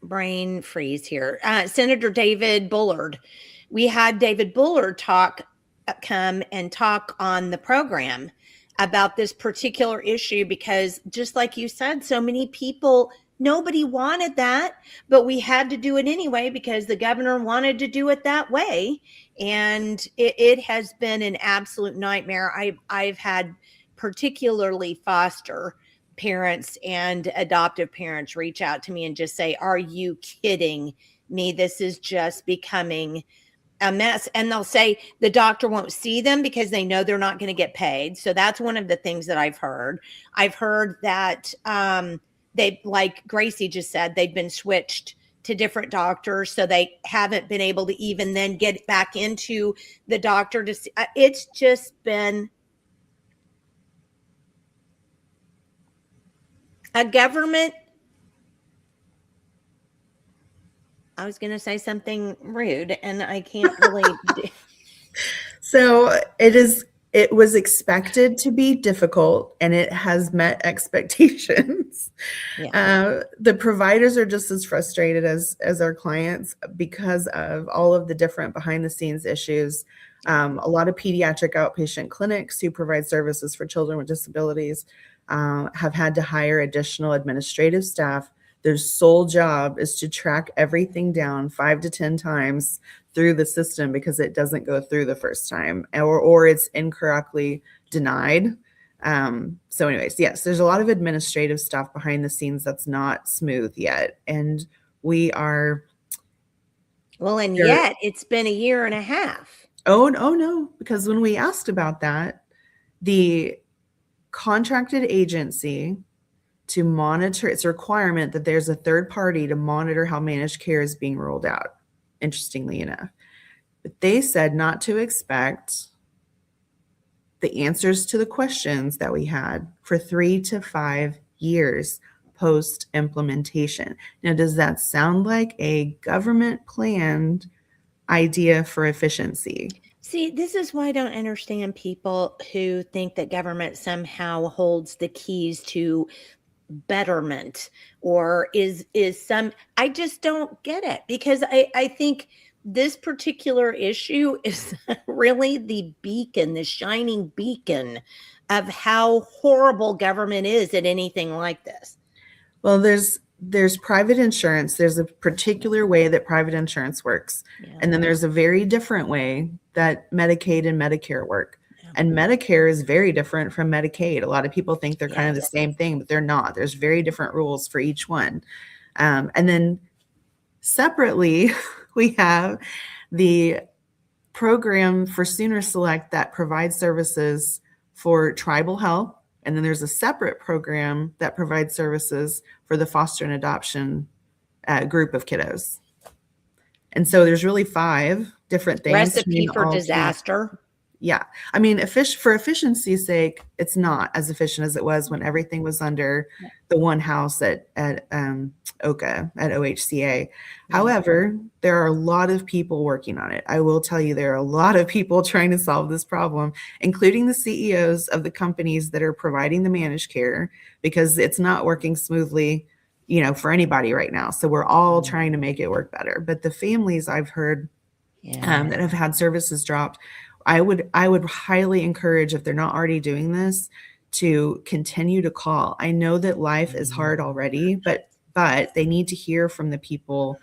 brain freeze here? Senator David Bullard. We had David Bullard come and talk on the program about this particular issue, because just like you said, so many people, nobody wanted that, but we had to do it anyway because the governor wanted to do it that way. And it has been an absolute nightmare. I've had particularly foster parents and adoptive parents reach out to me and just say, are you kidding me? This is just becoming a mess. And they'll say the doctor won't see them because they know they're not going to get paid. So that's one of the things that I've heard. I've heard that they, like Gracie just said, they've been switched to different doctors, so they haven't been able to even then get back into the doctor to see. It's just been a government. I was going to say something rude and I can't really. So it was expected to be difficult, and it has met expectations. Yeah. The providers are just as frustrated as our clients because of all of the different behind the scenes issues. A lot of pediatric outpatient clinics who provide services for children with disabilities have had to hire additional administrative staff. Their sole job is to track everything down 5 to 10 times through the system because it doesn't go through the first time, or it's incorrectly denied. So anyways, yes, there's a lot of administrative stuff behind the scenes that's not smooth yet. And we are. Well, and yet it's been a year and a half. Oh no, because when we asked about that, the contracted agency to monitor, it's a requirement that there's a third party to monitor how managed care is being rolled out, interestingly enough. But they said not to expect the answers to the questions that we had for 3 to 5 years post implementation. Now, does that sound like a government planned idea for efficiency? See, this is why I don't understand people who think that government somehow holds the keys to betterment or is some. I just don't get it, because I think this particular issue is really the beacon, the shining beacon of how horrible government is at anything like this. Well, there's private insurance. There's a particular way that private insurance works. Yeah. And then there's a very different way that Medicaid and Medicare work. Yeah. And Medicare is very different from Medicaid. A lot of people think they're kind of the same thing, but they're not. There's very different rules for each one. And then separately, we have the program for Sooner Select that provides services for tribal health. And then there's a separate program that provides services for the foster and adoption group of kiddos. And so there's really 5 different things. Recipe for disaster. Yeah. I mean, for efficiency's sake, it's not as efficient as it was when everything was under the one house at OCA, at OHCA. However, there are a lot of people working on it. I will tell you, there are a lot of people trying to solve this problem, including the CEOs of the companies that are providing the managed care, because it's not working smoothly, for anybody right now. So we're all trying to make it work better. But the families I've heard that have had services dropped, I would highly encourage, if they're not already doing this, to continue to call. I know that life is hard already, but they need to hear from the people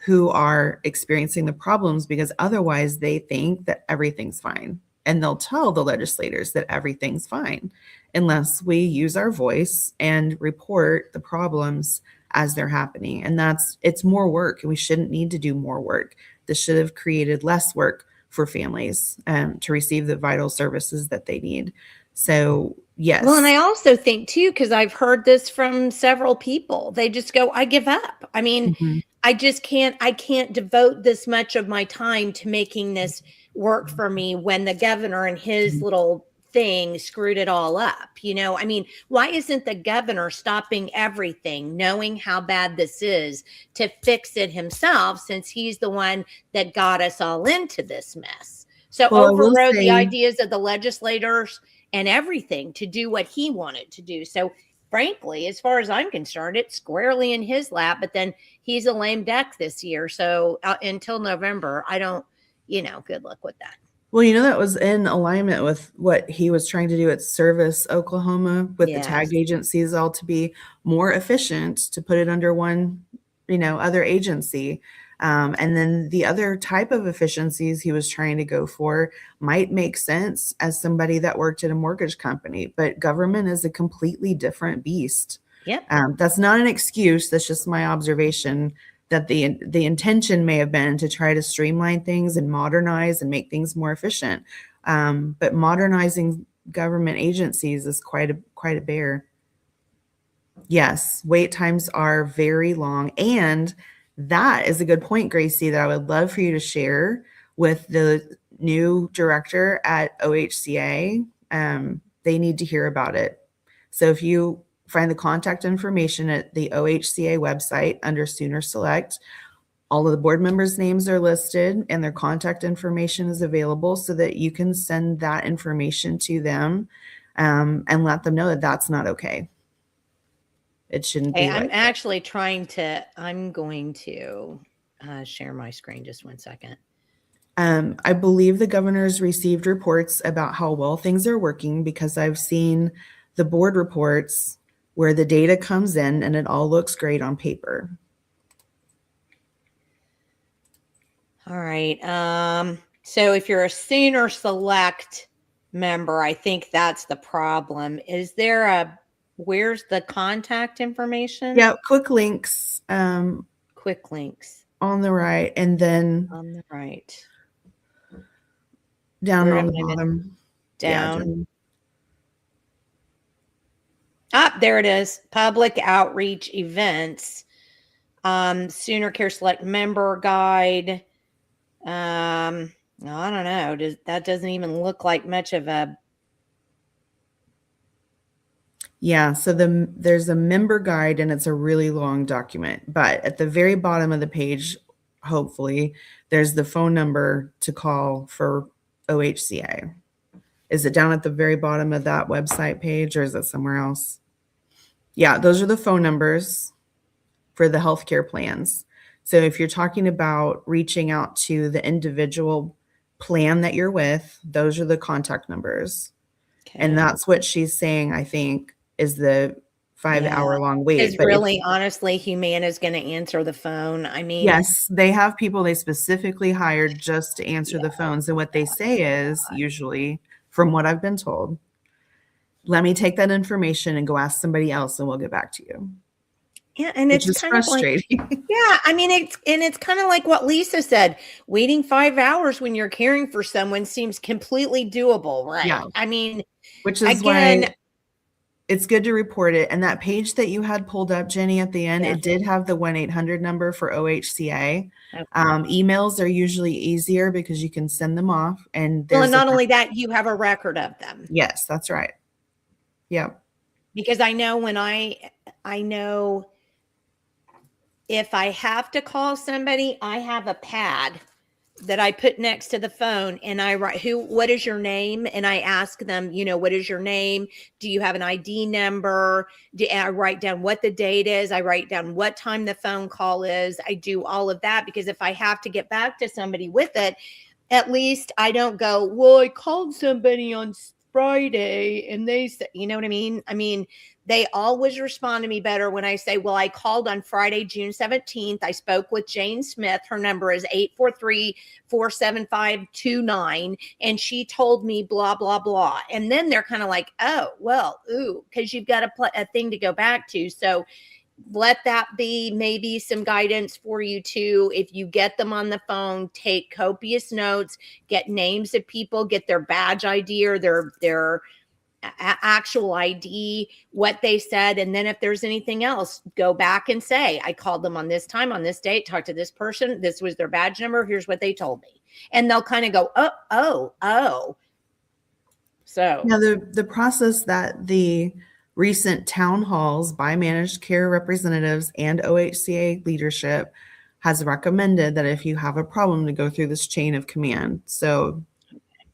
who are experiencing the problems, because otherwise they think that everything's fine, and they'll tell the legislators that everything's fine. unless we use our voice and report the problems as they're happening. And it's more work, and we shouldn't need to do more work. This should have created less work for families to receive the vital services that they need. So, yes. Well, and I also think too, because I've heard this from several people, they just go, I give up. I mean, I can't devote this much of my time to making this work for me when the governor and his little thing screwed it all up. I mean, why isn't the governor stopping everything, knowing how bad this is, to fix it himself, since he's the one that got us all into this mess? So overrode the ideas of the legislators and everything to do what he wanted to do. So frankly, as far as I'm concerned, it's squarely in his lap, but then he's a lame duck this year. So until November, I don't, good luck with that. Well, that was in alignment with what he was trying to do at Service Oklahoma with the tag agencies, all to be more efficient, to put it under one, other agency. And then the other type of efficiencies he was trying to go for might make sense as somebody that worked at a mortgage company, but government is a completely different beast. Yep. That's not an excuse. That's just my observation, that the intention may have been to try to streamline things and modernize and make things more efficient. But modernizing government agencies is quite a bear. Yes, wait times are very long. And that is a good point, Gracie, that I would love for you to share with the new director at OHCA. They need to hear about it. So if you find the contact information at the OHCA website under Sooner Select, all of the board members' names are listed and their contact information is available, so that you can send that information to them and let them know that that's not okay. It shouldn't be. I'm going to share my screen. Just 1 second. I believe the governor's received reports about how well things are working, because I've seen the board reports where the data comes in and it all looks great on paper. All right. So if you're a Sooner Select member, I think that's the problem. Where's the contact information? Yeah, quick links. Quick links. On the right, and then on the right. Down on the bottom. Down. There it is. Public outreach events. Sooner Care Select member guide. I don't know. That doesn't even look like much of a. Yeah, so there's a member guide, and it's a really long document, but at the very bottom of the page, hopefully, there's the phone number to call for OHCA. Is it down at the very bottom of that website page, or is it somewhere else? Yeah, those are the phone numbers for the healthcare plans. So if you're talking about reaching out to the individual plan that you're with, those are the contact numbers. Okay. And that's what she's saying, I think, is the 5-hour-long wait. Is really, honestly, Humana is going to answer the phone. I mean, yes, they have people they specifically hired just to answer the phones. And what they say is, usually, from what I've been told, let me take that information and go ask somebody else, and we'll get back to you. Yeah, and it's kind frustrating. Of like, I mean, it's kind of like what Lisa said. Waiting 5 hours when you're caring for someone seems completely doable, right? Yeah. I mean, which is why it's good to report it. And that page that you had pulled up, Jenny, at the end, it did have the 1-800 number for OHCA. Okay. Emails are usually easier because you can send them off. And not only that, you have a record of them. Yes, that's right. Yeah. Because I know if I have to call somebody, I have a pad that I put next to the phone, and I write, what is your name? And I ask them, what is your name? Do you have an ID number? I write down what the date is. I write down what time the phone call is. I do all of that, because if I have to get back to somebody with it, at least I don't go, well, I called somebody on Friday and they said, you know what I mean? I mean, they always respond to me better when I say, well, I called on Friday, June 17th. I spoke with Jane Smith. Her number is 843-475-29. And she told me blah, blah, blah. And then they're kind of like, oh, well, ooh, because you've got a thing to go back to. So let that be maybe some guidance for you too. If you get them on the phone, take copious notes, get names of people, get their badge ID or their actual ID, what they said. And then if there's anything else, go back and say, I called them on this time, on this date, talked to this person. This was their badge number. Here's what they told me. And they'll kind of go, oh. So now the process that the recent town halls by managed care representatives and OHCA leadership has recommended that if you have a problem to go through this chain of command. So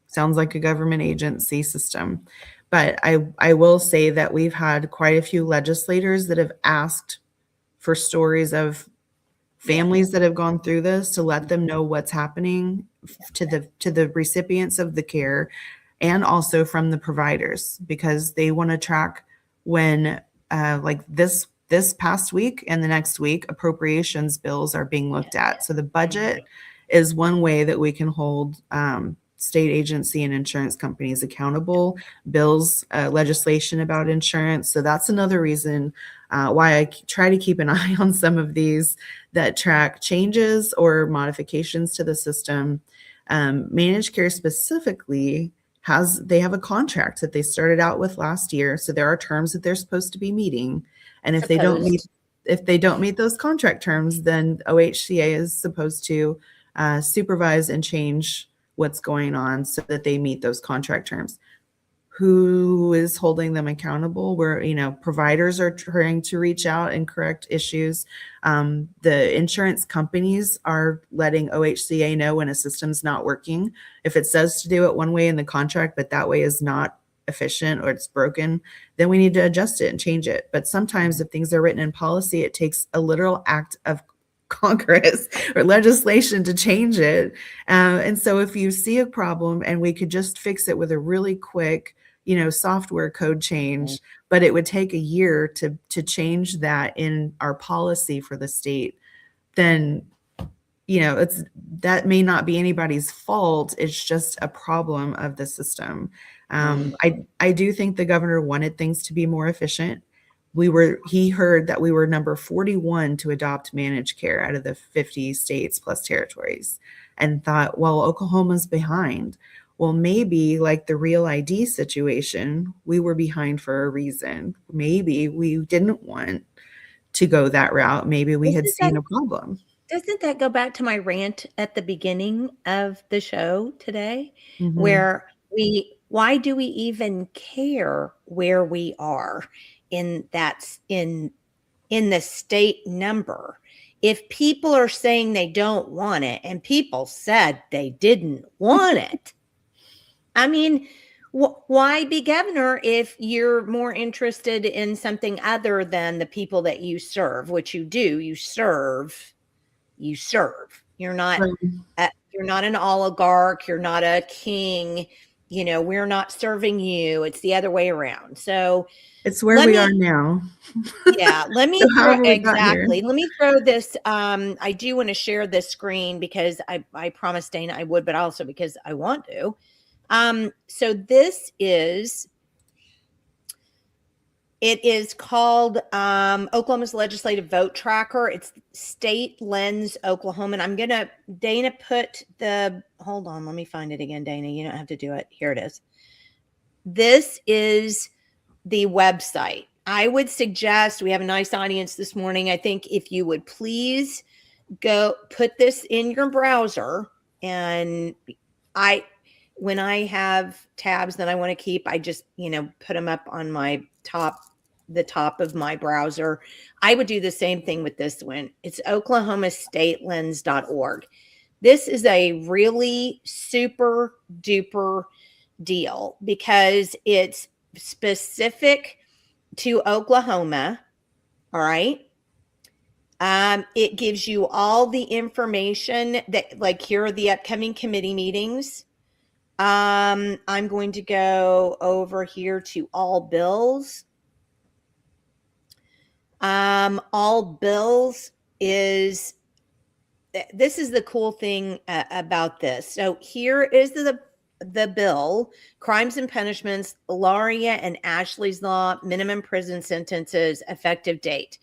sounds like a government agency system. But I will say that we've had quite a few legislators that have asked for stories of families that have gone through this to let them know what's happening to the recipients of the care and also from the providers, because they want to track when like this past week and the next week appropriations bills are being looked at. So the budget is one way that we can hold state agency and insurance companies accountable, bills, legislation about insurance. So that's another reason why I try to keep an eye on some of these that track changes or modifications to the system. Managed care specifically they have a contract that they started out with last year. So there are terms that they're supposed to be meeting. And if they don't meet those contract terms, then OHCA is supposed to supervise and change what's going on so that they meet those contract terms. Who is holding them accountable? Providers are trying to reach out and correct issues. The insurance companies are letting OHCA know when a system's not working. If it says to do it one way in the contract, but that way is not efficient or it's broken, then we need to adjust it and change it. But sometimes if things are written in policy, it takes a literal act of Congress or legislation to change it. And so if you see a problem and we could just fix it with a really quick, software code change, but it would take a year to change that in our policy for the state, then, that may not be anybody's fault. It's just a problem of the system. I do think the governor wanted things to be more efficient. He heard that we were number 41 to adopt managed care out of the 50 states plus territories, and thought, well, Oklahoma's behind. Well, maybe like the Real ID situation, we were behind for a reason. Maybe we didn't want to go that route. Maybe we had seen a problem. Doesn't that go back to my rant at the beginning of the show today, where why do we even care where we are in the state number? If people are saying they don't want it and people said they didn't want it, I mean, why be governor if you're more interested in something other than the people that you serve, which you do, you serve. You're not an oligarch. You're not a king. We're not serving you. It's the other way around. So it's where we are now. Yeah. Let me exactly. Let me throw this. I do want to share this screen because I promised Dana I would, but also because I want to. So it is called Oklahoma's Legislative Vote Tracker. It's State Lens Oklahoma. And Dana put hold on, let me find it again, Dana. You don't have to do it. Here it is. This is the website. I would suggest, we have a nice audience this morning. I think if you would please go put this in your browser, and when I have tabs that I want to keep, I just, put them up on the top of my browser. I would do the same thing with this one. It's oklahomastatelens.org. This is a really super duper deal because it's specific to Oklahoma. All right. It gives you all the information that, like, here are the upcoming committee meetings. I'm going to go over here to all bills. All bills is this is the cool thing about this. So here is the bill: crimes and punishments, Laria and Ashley's law, minimum prison sentences, effective date.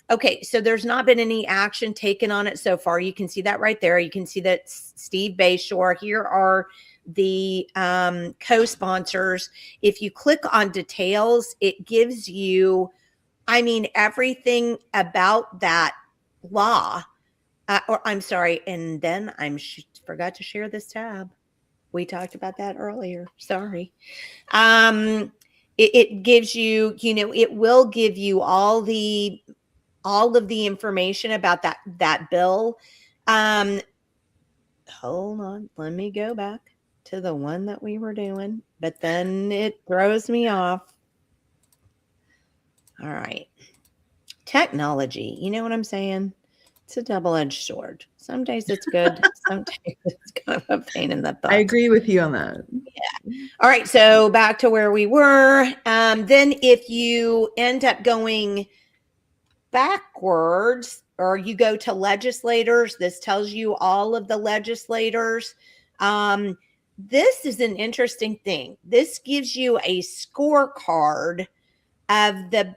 Okay, so there's not been any action taken on it so far. You can see that right there. You can see that Steve Bayshore. Here are the co-sponsors. If you click on details, it gives you, I mean, everything about that law. Or I'm sorry, and then forgot to share this tab. We talked about that earlier. Sorry. It gives you, it will give you all of the information about that bill. Hold on, let me go back to the one that we were doing, but then it throws me off. All right. Technology, you know what I'm saying? It's a double-edged sword. Some days it's good, some days it's kind of a pain in the butt. I agree with you on that. Yeah. All right, so back to where we were. Then if you end up going backwards, or you go to legislators, this tells you all of the legislators. This is an interesting thing. This gives you a scorecard of the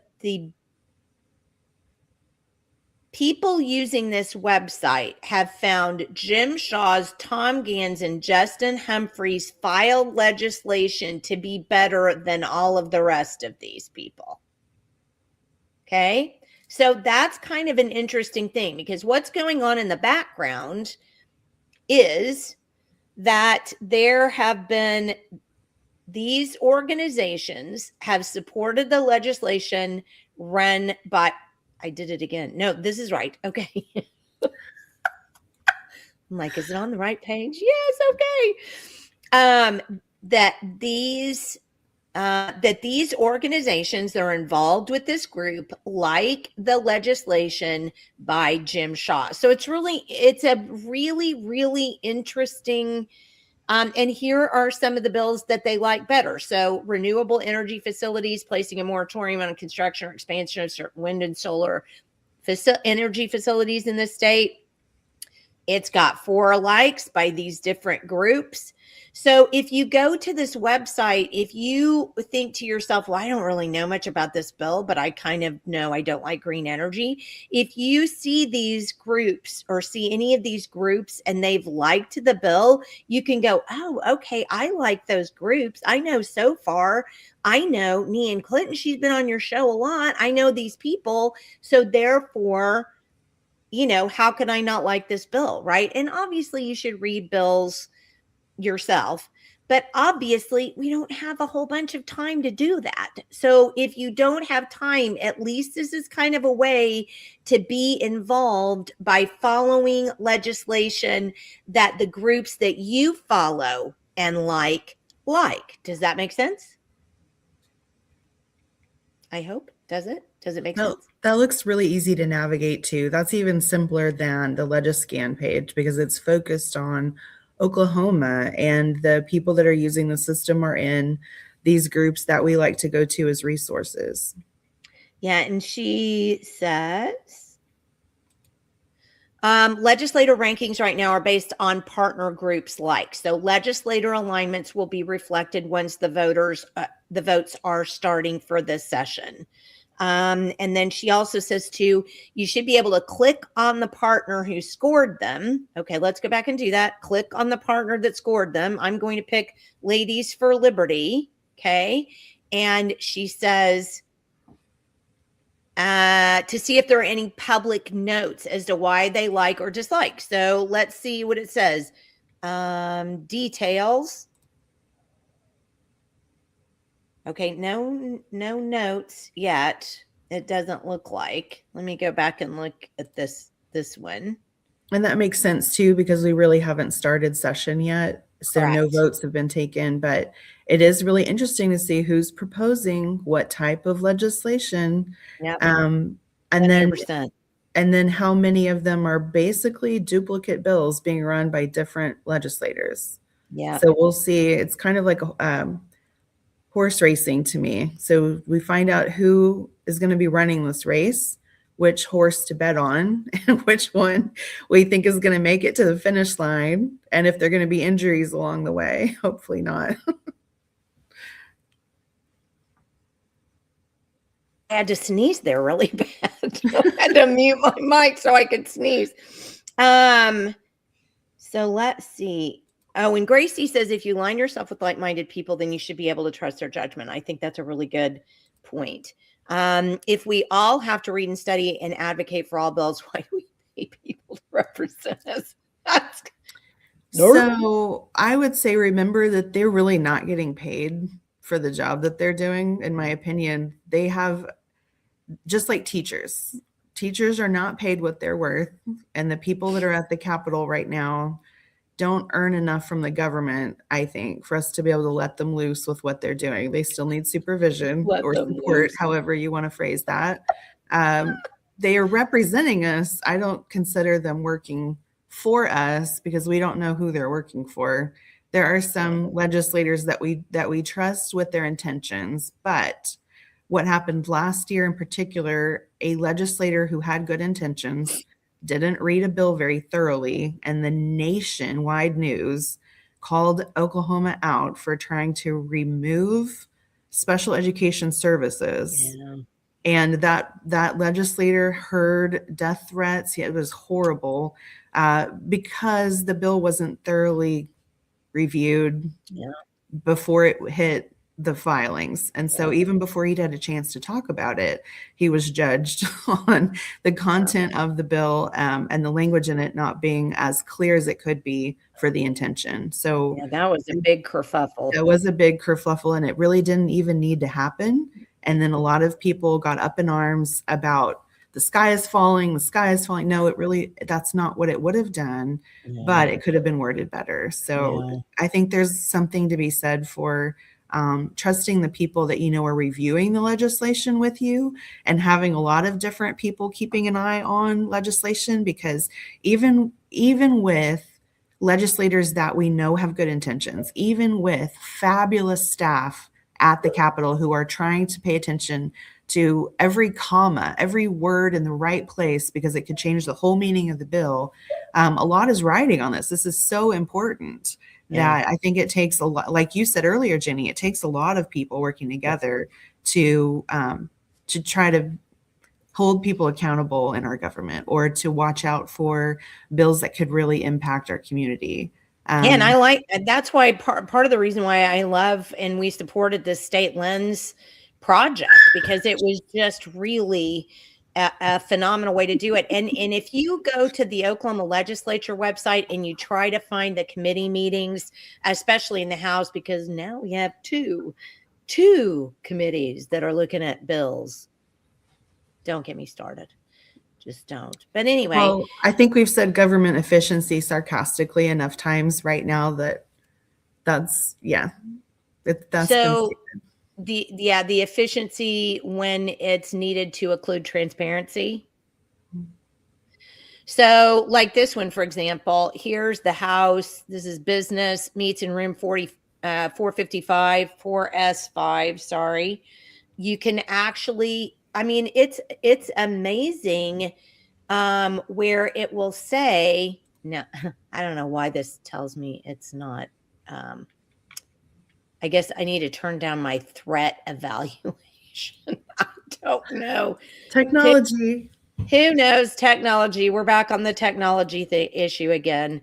people using this website have found Jim Shaw's, Tom Gans, and Justin Humphreys filed legislation to be better than all of the rest of these people. Okay, so that's kind of an interesting thing, because what's going on in the background is that there have been, these organizations have supported the legislation run by, I did it again. No, this is right. Okay. I'm like, is it on the right page? Yes. Okay. That these organizations that are involved with this group like the legislation by Jim Shaw. So it's a really interesting. And here are some of the bills that they like better. So renewable energy facilities, placing a moratorium on construction or expansion of certain wind and solar energy facilities in the state. It's got 4 likes by these different groups. So if you go to this website, if you think to yourself, well, I don't really know much about this bill, but I kind of know I don't like green energy. If you see these groups or see any of these groups and they've liked the bill, you can go, oh, okay, I like those groups. I know so far, I know Nean Clinton, she's been on your show a lot. I know these people. So therefore, how could I not like this bill, right? And obviously you should read bills yourself, but obviously we don't have a whole bunch of time to do that. So if you don't have time, at least this is kind of a way to be involved by following legislation that the groups that you follow and like. Does that make sense? I hope. Does it? Does it make sense? That looks really easy to navigate too. That's even simpler than the Legiscan page because it's focused on Oklahoma, and the people that are using the system are in these groups that we like to go to as resources. Yeah, and she says, legislator rankings right now are based on partner groups like. So legislator alignments will be reflected once the votes are starting for this session. And then she also says too, you should be able to click on the partner who scored them. Okay, let's go back and do that. Click on the partner that scored them. I'm going to pick Ladies for Liberty. Okay. And she says, to see if there are any public notes as to why they like or dislike. So let's see what it says. Details. Okay, no notes yet. It doesn't look like. Let me go back and look at this one. And that makes sense too, because we really haven't started session yet. So Correct. No votes have been taken, but it is really interesting to see who's proposing what type of legislation. Yep. And 100%. then how many of them are basically duplicate bills being run by different legislators. Yeah. So we'll see. It's kind of like horse racing to me. So we find out who is going to be running this race, which horse to bet on, and which one we think is going to make it to the finish line, and if there are going to be injuries along the way. Hopefully not. I had to sneeze there really bad. I had to mute my mic so I could sneeze. So let's see. Oh, and Gracie says if you line yourself with like-minded people, then you should be able to trust their judgment. I think that's a really good point. If we all have to read and study and advocate for all bills, why do we pay people to represent us? So I would say remember that they're really not getting paid for the job that they're doing. In my opinion, they have, just like teachers are not paid what they're worth. And the people that are at the Capitol right now don't earn enough from the government, I think, for us to be able to let them loose with what they're doing. They still need supervision or support, however you want to phrase that. They are representing us. I don't consider them working for us because we don't know who they're working for. There are some legislators that we trust with their intentions, but what happened last year in particular, a legislator who had good intentions didn't read a bill very thoroughly, and the nationwide news called Oklahoma out for trying to remove special education services. Yeah. And that legislator heard death threats. It was horrible because the bill wasn't thoroughly reviewed before it hit the filings. And so even before he'd had a chance to talk about it, he was judged on the content of the bill and the language in it not being as clear as it could be for the intention. So that was a big kerfuffle. It was a big kerfuffle, and it really didn't even need to happen. And then a lot of people got up in arms about the sky is falling, the sky is falling. No, that's not what it would have done, but it could have been worded better. So I think there's something to be said for trusting the people that you know are reviewing the legislation with you, and having a lot of different people keeping an eye on legislation, because even with legislators that we know have good intentions, even with fabulous staff at the Capitol who are trying to pay attention to every comma, every word in the right place, because it could change the whole meaning of the bill. A lot is riding on this. This is so important that I think it takes a lot, like you said earlier, Jenny, it takes a lot of people working together to try to hold people accountable in our government, or to watch out for bills that could really impact our community. And that's why part of the reason why I love and we supported this State Lens project, because it was just really a phenomenal way to do it. And if you go to the Oklahoma legislature website and you try to find the committee meetings, especially in the House, because now we have two committees that are looking at bills. Don't get me started. Just don't. But anyway. Well, I think we've said government efficiency sarcastically enough times right now that's so the efficiency when it's needed to include transparency. So like this one, for example, here's the House. This is business meets in room 455, 4S5. Sorry. You can actually, I mean, it's amazing where it will say, no, I don't know why this tells me it's not. I guess I need to turn down my threat evaluation. I don't know. Technology. Who knows technology? We're back on the technology issue again.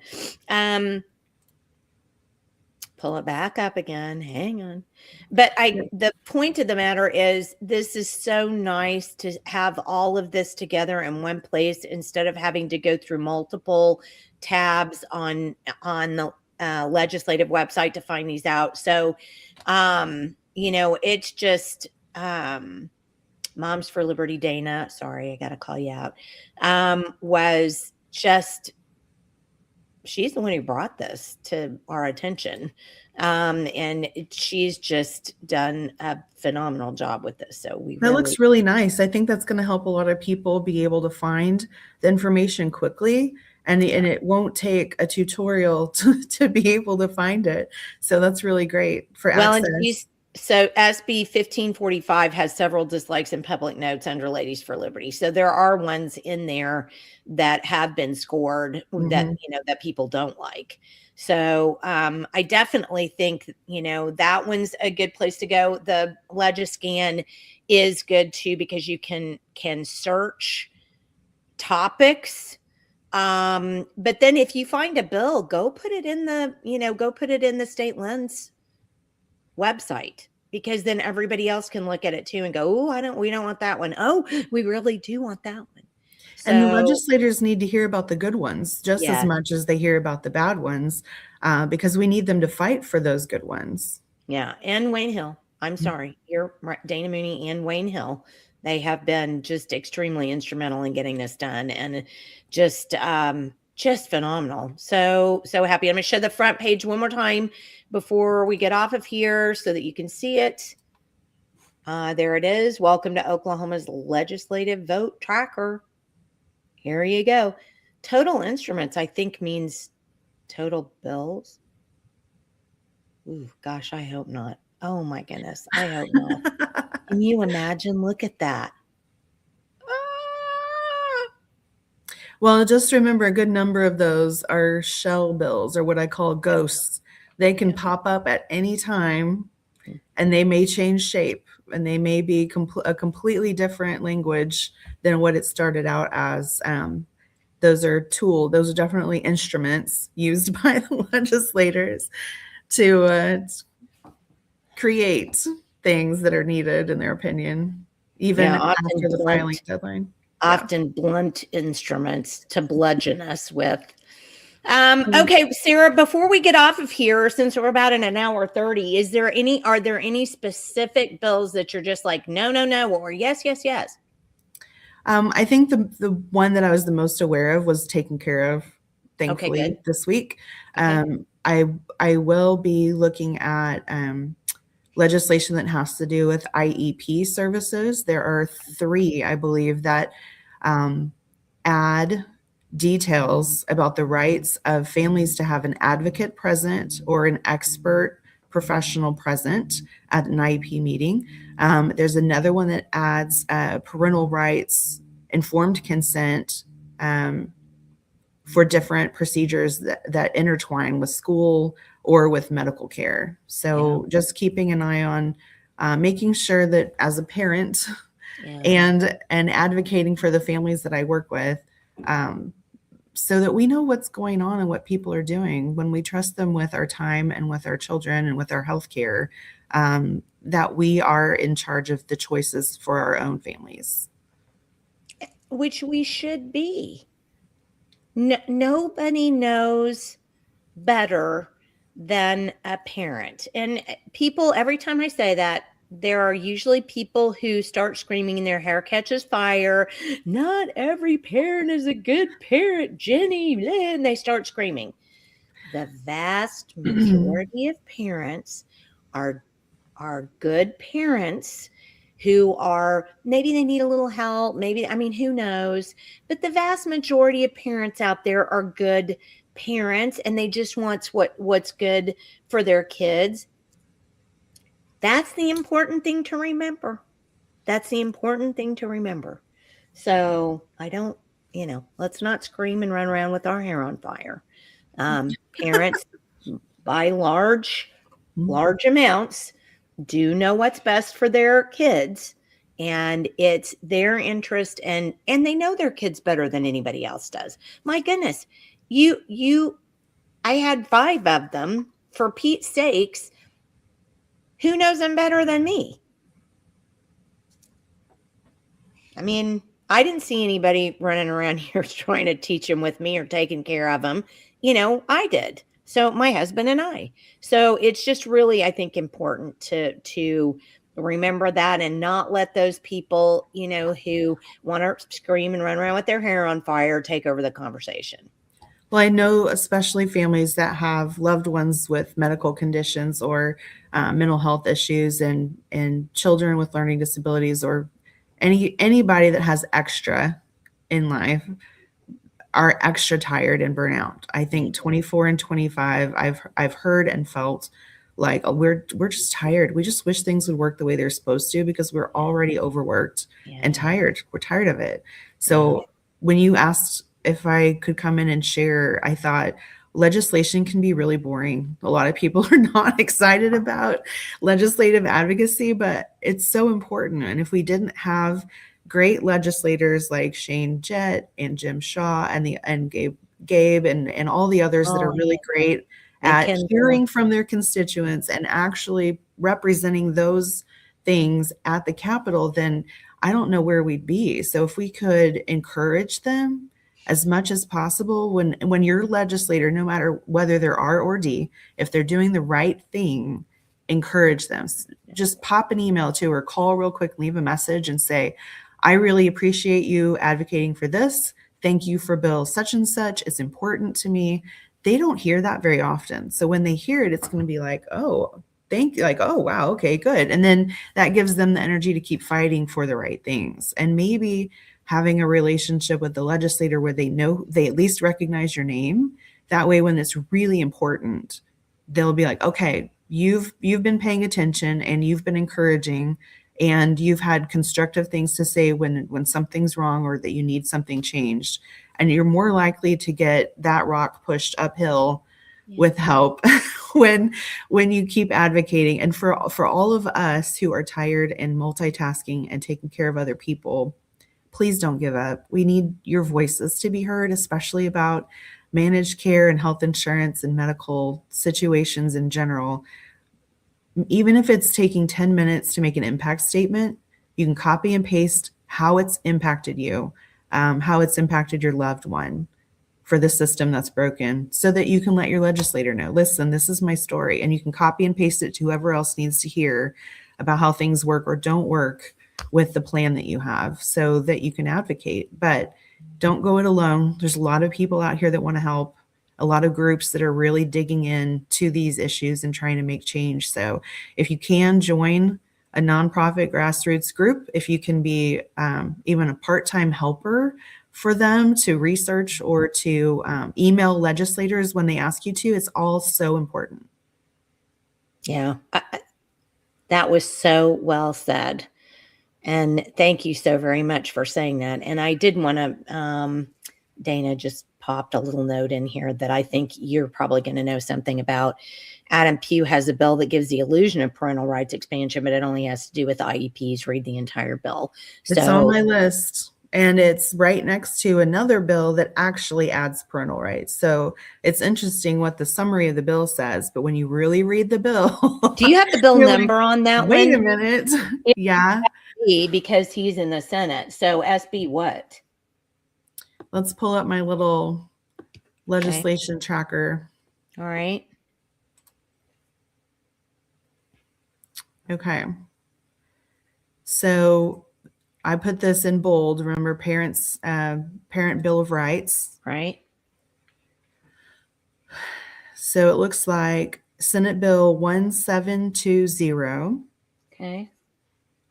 Pull it back up again. Hang on. But the point of the matter is, this is so nice to have all of this together in one place instead of having to go through multiple tabs on the legislative website to find these out. So, it's just Moms for Liberty Dana. Sorry, I got to call you out. Was just, she's the one who brought this to our attention. And she's just done a phenomenal job with this. So looks really nice. I think that's going to help a lot of people be able to find the information quickly and it won't take a tutorial to be able to find it. So that's really great for Well, and you, access. so SB 1545 has several dislikes and public notes under Ladies for Liberty. So there are ones in there that have been scored that, Mhm. that people don't like. So I definitely think, that one's a good place to go. The Legiscan is good too, because you can search topics. But then if you find a bill, go put it in the state lens website, because then everybody else can look at it too and go, oh, we don't want that one. Oh, we really do want that one. And the So legislators need to hear about the good ones just as yeah, much as they hear about the bad ones, because we need them to fight for those good ones. yeah. And Wayne Hill, I'm sorry, you're right, Dana Mooney and Wayne Hill, they have been just extremely instrumental in getting this done, and just phenomenal. So happy. I'm going to show the front page one more time before we get off of here so that you can see it. There it is. Welcome to Oklahoma's legislative vote tracker. Here you go. Total instruments, I think, means total bills. Ooh, gosh, I hope not. Oh my goodness, I hope not. Can you imagine? Look at that. Ah! Well, just remember a good number of those are shell bills, or what I call ghosts. They can pop up at any time, and they may change shape, and they may be a completely different language than what it started out as. Those are definitely instruments used by the legislators to create things that are needed, in their opinion, even Yeah, after the filing deadline. Yeah. often blunt instruments to bludgeon us with. Mm. Okay, Sarah, before we get off of here, since we're about in an hour 30, are there any specific bills that you're just like, no, no, no, or yes, yes, yes? I think the one that I was the most aware of was taken care of, Okay, thankfully, good. this week. Okay. I will be looking at legislation that has to do with IEP services. There are 3, I believe, that add details about the rights of families to have an advocate present or an expert professional present at an IEP meeting. There's another one that adds parental rights, informed consent, for different procedures that intertwine with school or with medical care. So just keeping an eye on making sure that as a parent and advocating for the families that I work with, so that we know what's going on and what people are doing when we trust them with our time and with our children and with our health care, that we are in charge of the choices for our own families. Which we should be. Nobody knows better than a parent. And people, every time I say that, there are usually people who start screaming and their hair catches fire. Not every parent is a good parent, Jenni. And they start screaming. The vast majority of parents are good parents who are, maybe they need a little help, maybe, I mean, who knows, but the vast majority of parents out there are good parents, and they just want what's good for their kids. That's the important thing to remember. That's the important thing to remember. So I don't, let's not scream and run around with our hair on fire. Parents, by large amounts, do know what's best for their kids, and it's their interest, and they know their kids better than anybody else does. My goodness, I had 5 of them, for Pete's sakes. Who knows them better than me? I mean, I didn't see anybody running around here trying to teach them with me or taking care of them. I did. So my husband and I. So it's just really, I think, important to remember that, and not let those people, who want to scream and run around with their hair on fire, take over the conversation. Well, I know especially families that have loved ones with medical conditions or mental health issues, and children with learning disabilities, or anybody that has extra in life. are extra tired and burnout. I think 24 and 25, I've heard and felt like we're just tired. We just wish things would work the way they're supposed to because we're already overworked and tired. We're tired of it. So when you asked if I could come in and share, I thought legislation can be really boring. A lot of people are not excited about legislative advocacy, but it's so important. And if we didn't have great legislators like Shane Jett and Jim Shaw and Gabe and all the others that are really great at hearing from their constituents and actually representing those things at the Capitol, then I don't know where we'd be. So if we could encourage them as much as possible, when your legislator, no matter whether they're R or D, if they're doing the right thing, encourage them. Just pop an email to or call real quick, leave a message and say, I really appreciate you advocating for this. Thank you for bill such and such. It's important to me. They don't hear that very often. So when they hear it, it's going to be like, oh, thank you. Like, oh, wow. Okay, good. And then that gives them the energy to keep fighting for the right things. And maybe having a relationship with the legislator where they know they at least recognize your name. That way, when it's really important, they'll be like, okay, you've been paying attention and you've been encouraging and you've had constructive things to say when something's wrong or that you need something changed. And you're more likely to get that rock pushed uphill with help when you keep advocating. And for all of us who are tired and multitasking and taking care of other people, please don't give up. We need your voices to be heard, especially about managed care and health insurance and medical situations in general. Even if it's taking 10 minutes to make an impact statement, you can copy and paste how it's impacted you, how it's impacted your loved one for the system that's broken, so that you can let your legislator know, listen, this is my story. And you can copy and paste it to whoever else needs to hear about how things work or don't work with the plan that you have so that you can advocate. But don't go it alone. There's a lot of people out here that want to help, a lot of groups that are really digging into these issues and trying to make change. So if you can join a nonprofit grassroots group, if you can be even a part-time helper for them to research or to email legislators when they ask you to, it's all so important. Yeah, that was so well said. And thank you so very much for saying that. And I did want to, Dana just popped a little note in here that I think you're probably going to know something about. Adam Pugh has a bill that gives the illusion of parental rights expansion, but it only has to do with IEPs. Read the entire bill. It's on my list. And it's right next to another bill that actually adds parental rights. So it's interesting what the summary of the bill says, but when you really read the bill. Do you have the bill number on that Wait one? a minute. Yeah. SB, because he's in the Senate. So SB what? Let's pull up my little legislation tracker. All right. Okay. So I put this in bold. Remember, Parent Bill of Rights. Right. So it looks like Senate Bill 1720. Okay.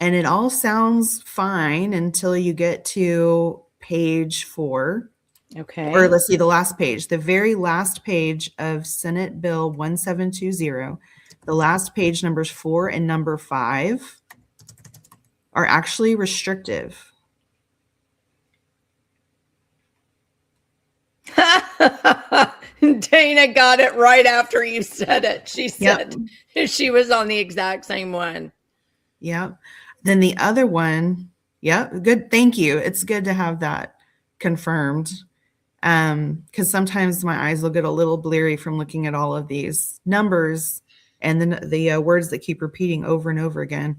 And it all sounds fine until you get to page 4. Okay. Or let's see, the last page, the very last page of Senate Bill 1720. The last page, numbers 4 and number 5, are actually restrictive. Dana got it right after you said it. She said she was on the exact same one. Yeah. Then the other one, good. Thank you. It's good to have that confirmed. Because sometimes my eyes will get a little bleary from looking at all of these numbers and then the words that keep repeating over and over again.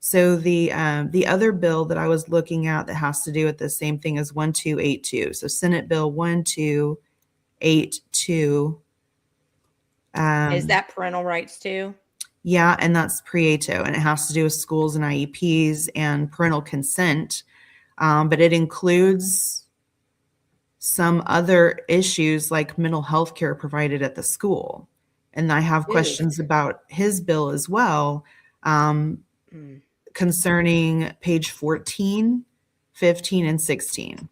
So the other bill that I was looking at that has to do with the same thing as 1282. So Senate Bill 1282. Is that parental rights too? Yeah, and that's Prieto, and it has to do with schools and IEPs and parental consent, but it includes some other issues like mental health care provided at the school. And I have questions about his bill as well, concerning page 14, 15, and 16.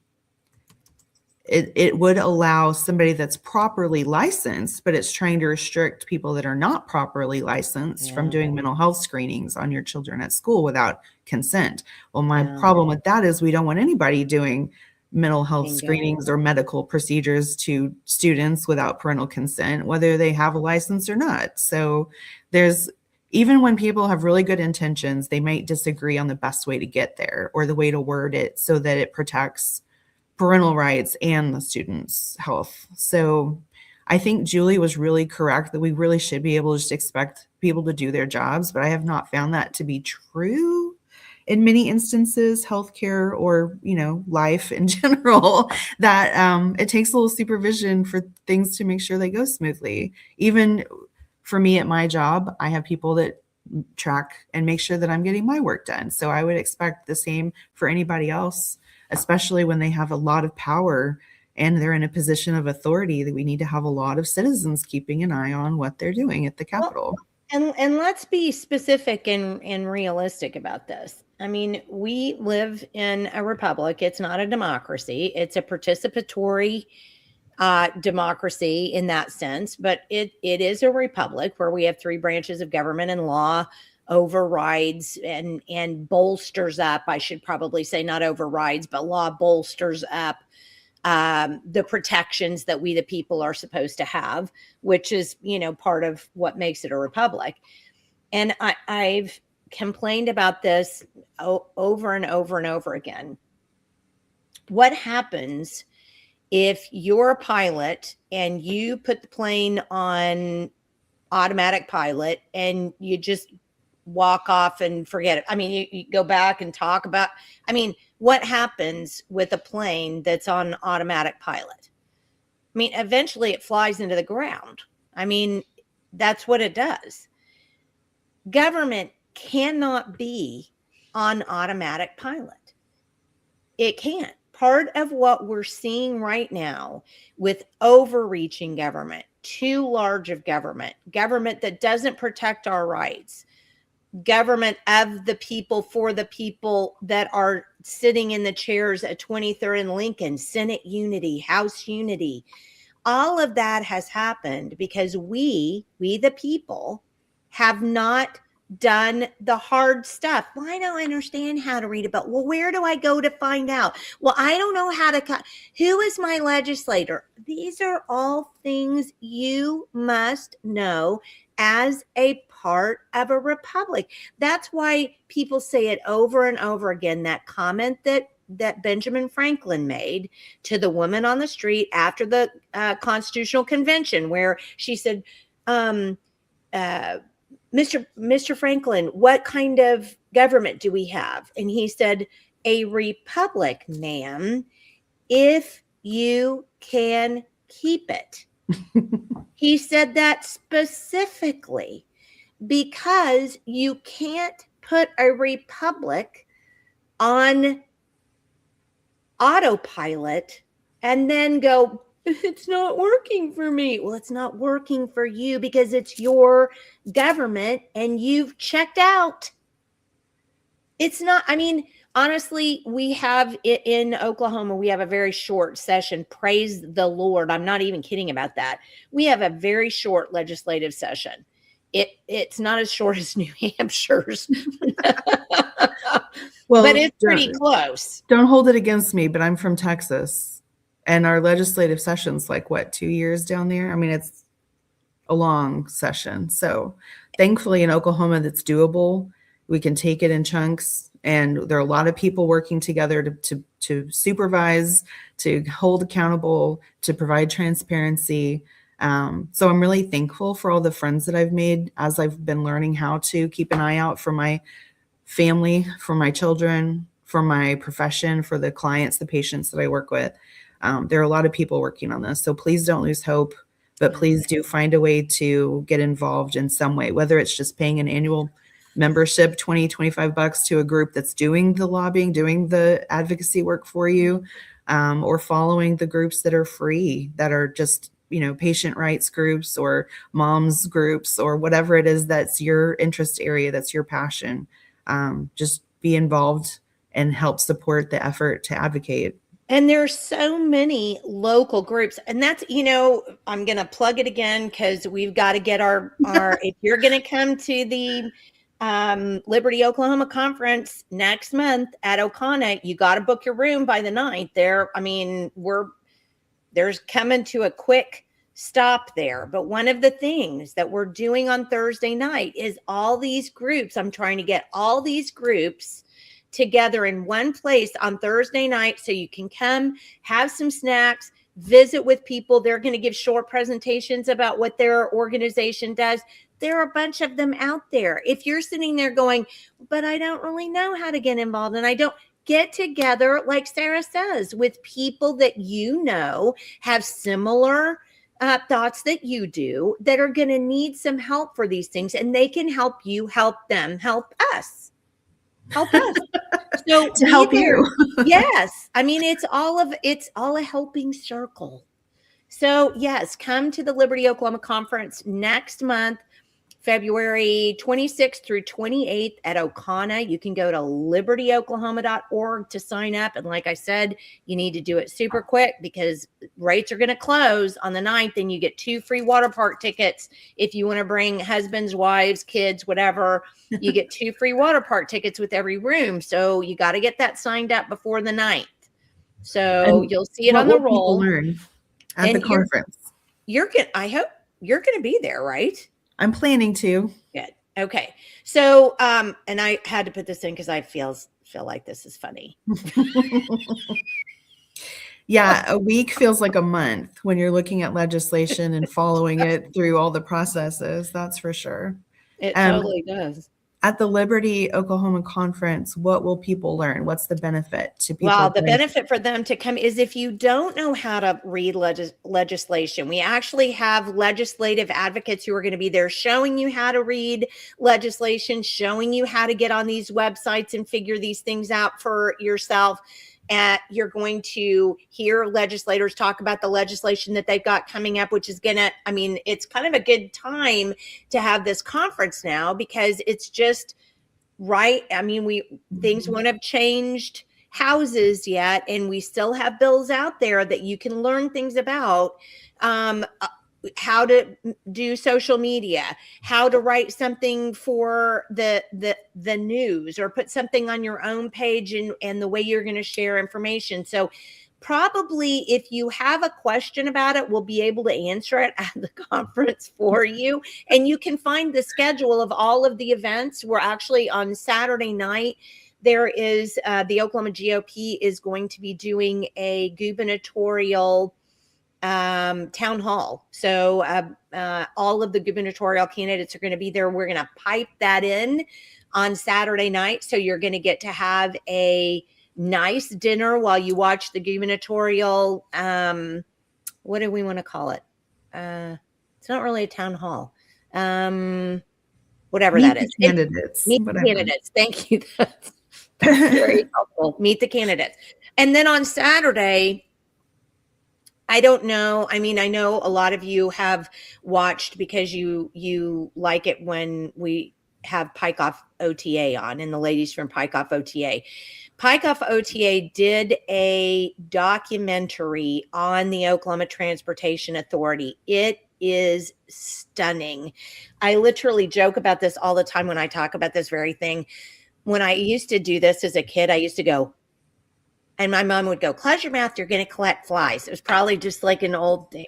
it would allow somebody that's properly licensed, but it's trying to restrict people that are not properly licensed from doing mental health screenings on your children at school without consent. Well, my problem with that is we don't want anybody doing mental health screenings or medical procedures to students without parental consent, whether they have a license or not. So even when people have really good intentions, they might disagree on the best way to get there or the way to word it so that it protects parental rights and the students' health. So I think Julie was really correct that we really should be able to just expect people to do their jobs, but I have not found that to be true in many instances, healthcare or, life in general, that it takes a little supervision for things to make sure they go smoothly. Even for me at my job, I have people that track and make sure that I'm getting my work done. So I would expect the same for anybody else, especially when they have a lot of power and they're in a position of authority, that we need to have a lot of citizens keeping an eye on what they're doing at the Capitol. And let's be specific and realistic about this. I mean, we live in a republic. It's not a democracy. It's a participatory democracy in that sense, but it is a republic where we have three branches of government, and law overrides and bolsters up. I should probably say not overrides, but law bolsters up the protections that we the people are supposed to have, which is part of what makes it a republic. And I've complained about this over and over and over again. What happens if you're a pilot and you put the plane on automatic pilot and you just walk off and forget it? I mean, you go back and talk about, what happens with a plane that's on automatic pilot? I mean, eventually it flies into the ground. I mean, that's what it does. Government cannot be on automatic pilot. It can't. Part of what we're seeing right now with overreaching government, too large of government that doesn't protect our rights, government of the people, for the people, that are sitting in the chairs at 23rd and Lincoln, Senate unity, House unity. All of that has happened because we the people, have not done the hard stuff. Well, I don't understand how to read about. Well, where do I go to find out? Well, I don't know how to who is my legislator? These are all things you must know as a part of a republic. That's why people say it over and over again, that comment that Benjamin Franklin made to the woman on the street after the Constitutional Convention, where she said, Mr. Franklin, what kind of government do we have? And he said, a republic, ma'am, if you can keep it. He said that specifically because you can't put a republic on autopilot and then go, it's not working for me. Well, it's not working for you because it's your government and you've checked out. It's not, honestly, we have in Oklahoma, we have a very short session. Praise the Lord. I'm not even kidding about that. We have a very short legislative session. It's not as short as New Hampshire's. Well, but it's pretty close. Don't hold it against me, but I'm from Texas, and our legislative session's 2 years down there? It's a long session. So thankfully in Oklahoma, that's doable. We can take it in chunks, and there are a lot of people working together to supervise, to hold accountable, to provide transparency. So I'm really thankful for all the friends that I've made as I've been learning how to keep an eye out for my family, for my children, for my profession, for the clients, the patients that I work with. There are a lot of people working on this. So please don't lose hope, but please do find a way to get involved in some way, whether it's just paying an annual membership, $20-25 to a group that's doing the lobbying, doing the advocacy work for you, or following the groups that are free, that are just, patient rights groups or moms groups or whatever it is that's your interest area, that's your passion. Just be involved and help support the effort to advocate. And there's so many local groups. And that's, I'm going to plug it again because we've got to get if you're going to come to the Liberty, Oklahoma conference next month at Okana, you got to book your room by the 9th. There's coming to a quick stop there. But one of the things that we're doing on Thursday night is all these groups. I'm trying to get all these groups together in one place on Thursday night so you can come, have some snacks, visit with people. They're going to give short presentations about what their organization does. There are a bunch of them out there. If you're sitting there going, but I don't really know how to get involved, and I don't, get together, like Sarah says, with people that have similar thoughts that you do, that are going to need some help for these things, and they can help you, help them, help us. So to help you. Yes. I mean, it's all a helping circle. So yes, come to the Liberty Oklahoma conference next month, February 26th through 28th at Okana. You can go to libertyoklahoma.org to sign up. And like I said, you need to do it super quick because rates are going to close on the 9th, and you get 2 free water park tickets. If you want to bring husbands, wives, kids, whatever, you get 2 free water park tickets with every room. So you got to get that signed up before the 9th. So you'll see it on the roll. Learn at the conference. I hope you're going to be there, right? I'm planning to. Good. Okay. So, and I had to put this in because I feel like this is funny. Yeah, a week feels like a month when you're looking at legislation and following it through all the processes. That's for sure. It totally does. At the Liberty Oklahoma conference, what will people learn? What's the benefit to people? Well, the benefit for them to come is if you don't know how to read legislation, we actually have legislative advocates who are going to be there showing you how to read legislation, showing you how to get on these websites and figure these things out for yourself. And you're going to hear legislators talk about the legislation that they've got coming up, which is it's kind of a good time to have this conference now because it's just right. I mean, things won't have changed houses yet, and we still have bills out there that you can learn things about. How to do social media, how to write something for the news, or put something on your own page, and the way you're going to share information. So probably if you have a question about it, we'll be able to answer it at the conference for you. And you can find the schedule of all of the events. We're actually on Saturday night. There is the Oklahoma GOP is going to be doing a gubernatorial town hall. So all of the gubernatorial candidates are going to be there. We're going to pipe that in on Saturday night. So you're going to get to have a nice dinner while you watch the gubernatorial. What do we want to call it? It's not really a town hall. Whatever that is. Candidates. Meet the candidates. Thank you. That's very helpful. Meet the candidates. And then on Saturday, I don't know. I mean, I know a lot of you have watched because you like it when we have Pike Off OTA on, and the ladies from Pike Off OTA. Pike Off OTA did a documentary on the Oklahoma Transportation Authority. It is stunning. I literally joke about this all the time when I talk about this very thing. When I used to do this as a kid, I used to go, and my mom would go, close your mouth, you're going to collect flies. It was probably just like an old thing.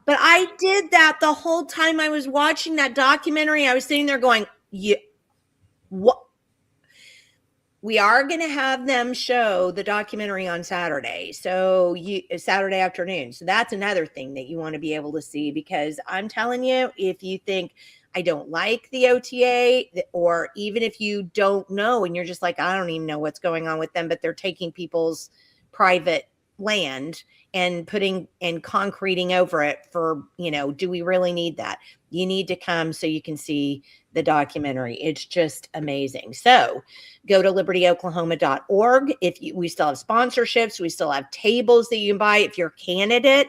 But I did that the whole time I was watching that documentary. I was sitting there going, yeah, what? We are going to have them show the documentary on Saturday. So Saturday afternoon. So that's another thing that you want to be able to see, because I'm telling you, if you think I don't like the OTA, or even if you don't know and you're just like, I don't even know what's going on with them, but they're taking people's private land and putting and concreting over it for, do we really need that? You need to come so you can see the documentary. It's just amazing. So go to libertyoklahoma.org. We still have sponsorships. We still have tables that you can buy. If you're a candidate,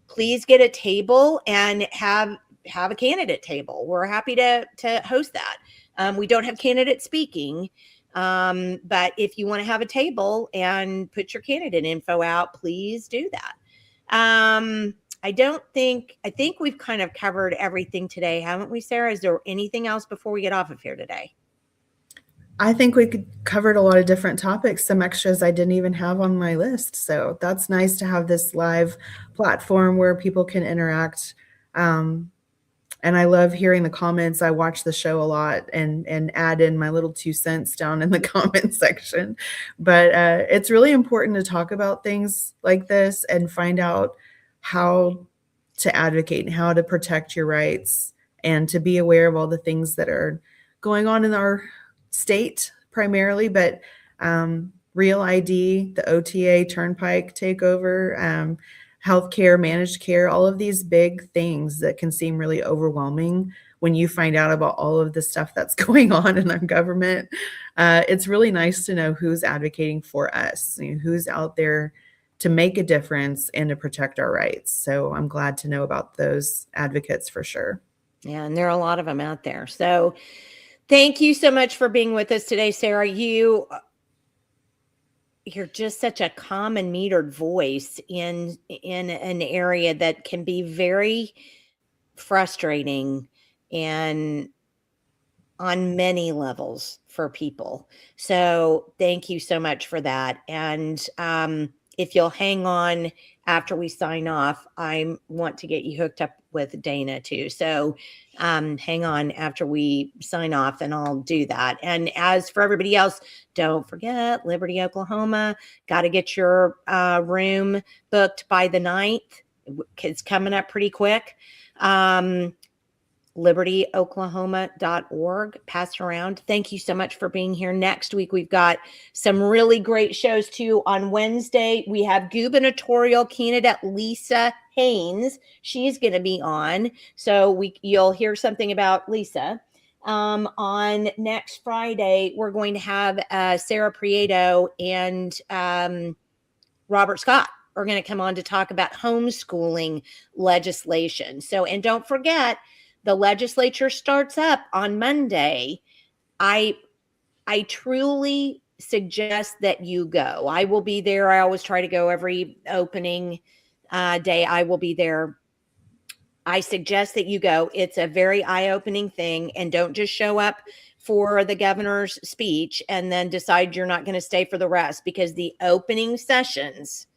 please get a table and have a candidate table. We're happy to host that. We don't have candidate speaking, But if you want to have a table and put your candidate info out, please do that. I think we've kind of covered everything today, haven't we, Sarah? Is there anything else before we get off of here today? I think we covered a lot of different topics, some extras I didn't even have on my list. So that's nice to have this live platform where people can interact. And I love hearing the comments. I watch the show a lot and add in my little 2 cents down in the comment section. But it's really important to talk about things like this and find out how to advocate and how to protect your rights and to be aware of all the things that are going on in our state primarily, but Real ID, the OTA Turnpike takeover, healthcare, managed care, all of these big things that can seem really overwhelming when you find out about all of the stuff that's going on in our government. It's really nice to know who's advocating for us, who's out there to make a difference and to protect our rights. So I'm glad to know about those advocates for sure. Yeah, and there are a lot of them out there. So thank you so much for being with us today, Sarah. You're just such a calm and metered voice in an area that can be very frustrating and on many levels for people. So thank you so much for that. And if you'll hang on after we sign off, I want to get you hooked up with Dana too. So hang on after we sign off and I'll do that. And as for everybody else, don't forget Liberty, Oklahoma. Got to get your room booked by the 9th. It's coming up pretty quick. LibertyOklahoma.org. Pass it around. Thank you so much for being here. Next week, we've got some really great shows too. On Wednesday, we have gubernatorial candidate Lisa Haynes. She's going to be on. So you'll hear something about Lisa. On next Friday, we're going to have Sarah Prieto and Robert Scott are going to come on to talk about homeschooling legislation. So, and don't forget, the legislature starts up on Monday. I truly suggest that you go. I will be there. I always try to go every opening day. I will be there. I suggest that you go. It's a very eye-opening thing, and don't just show up for the governor's speech and then decide you're not going to stay for the rest, because the opening sessions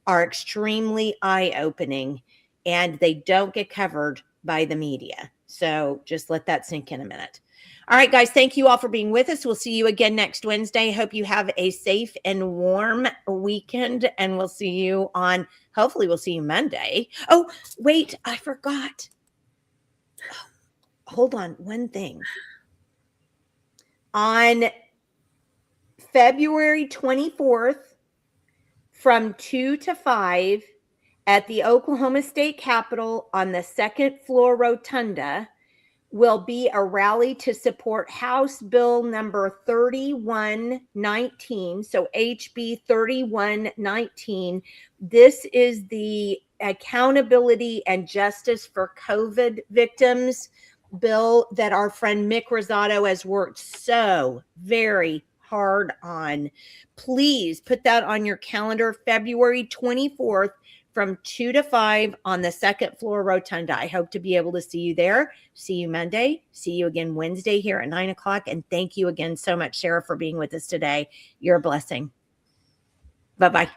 are extremely eye-opening and they don't get covered by the media. So just let that sink in a minute. All right, guys, thank you all for being with us. We'll see you again next Wednesday. Hope you have a safe and warm weekend, and we'll see you hopefully we'll see you Monday. Oh, wait, I forgot. Hold on, one thing. On February 24th, from 2 to 5, at the Oklahoma State Capitol on the second floor rotunda will be a rally to support House Bill number 3119. So HB 3119. This is the Accountability and Justice for COVID Victims bill that our friend Mick Rosado has worked so very hard on. Please put that on your calendar, February 24th. From 2 to 5 on the second floor rotunda. I hope to be able to see you there. See you Monday. See you again Wednesday here at 9 o'clock. And thank you again so much, Sarah, for being with us today. You're a blessing. Bye-bye.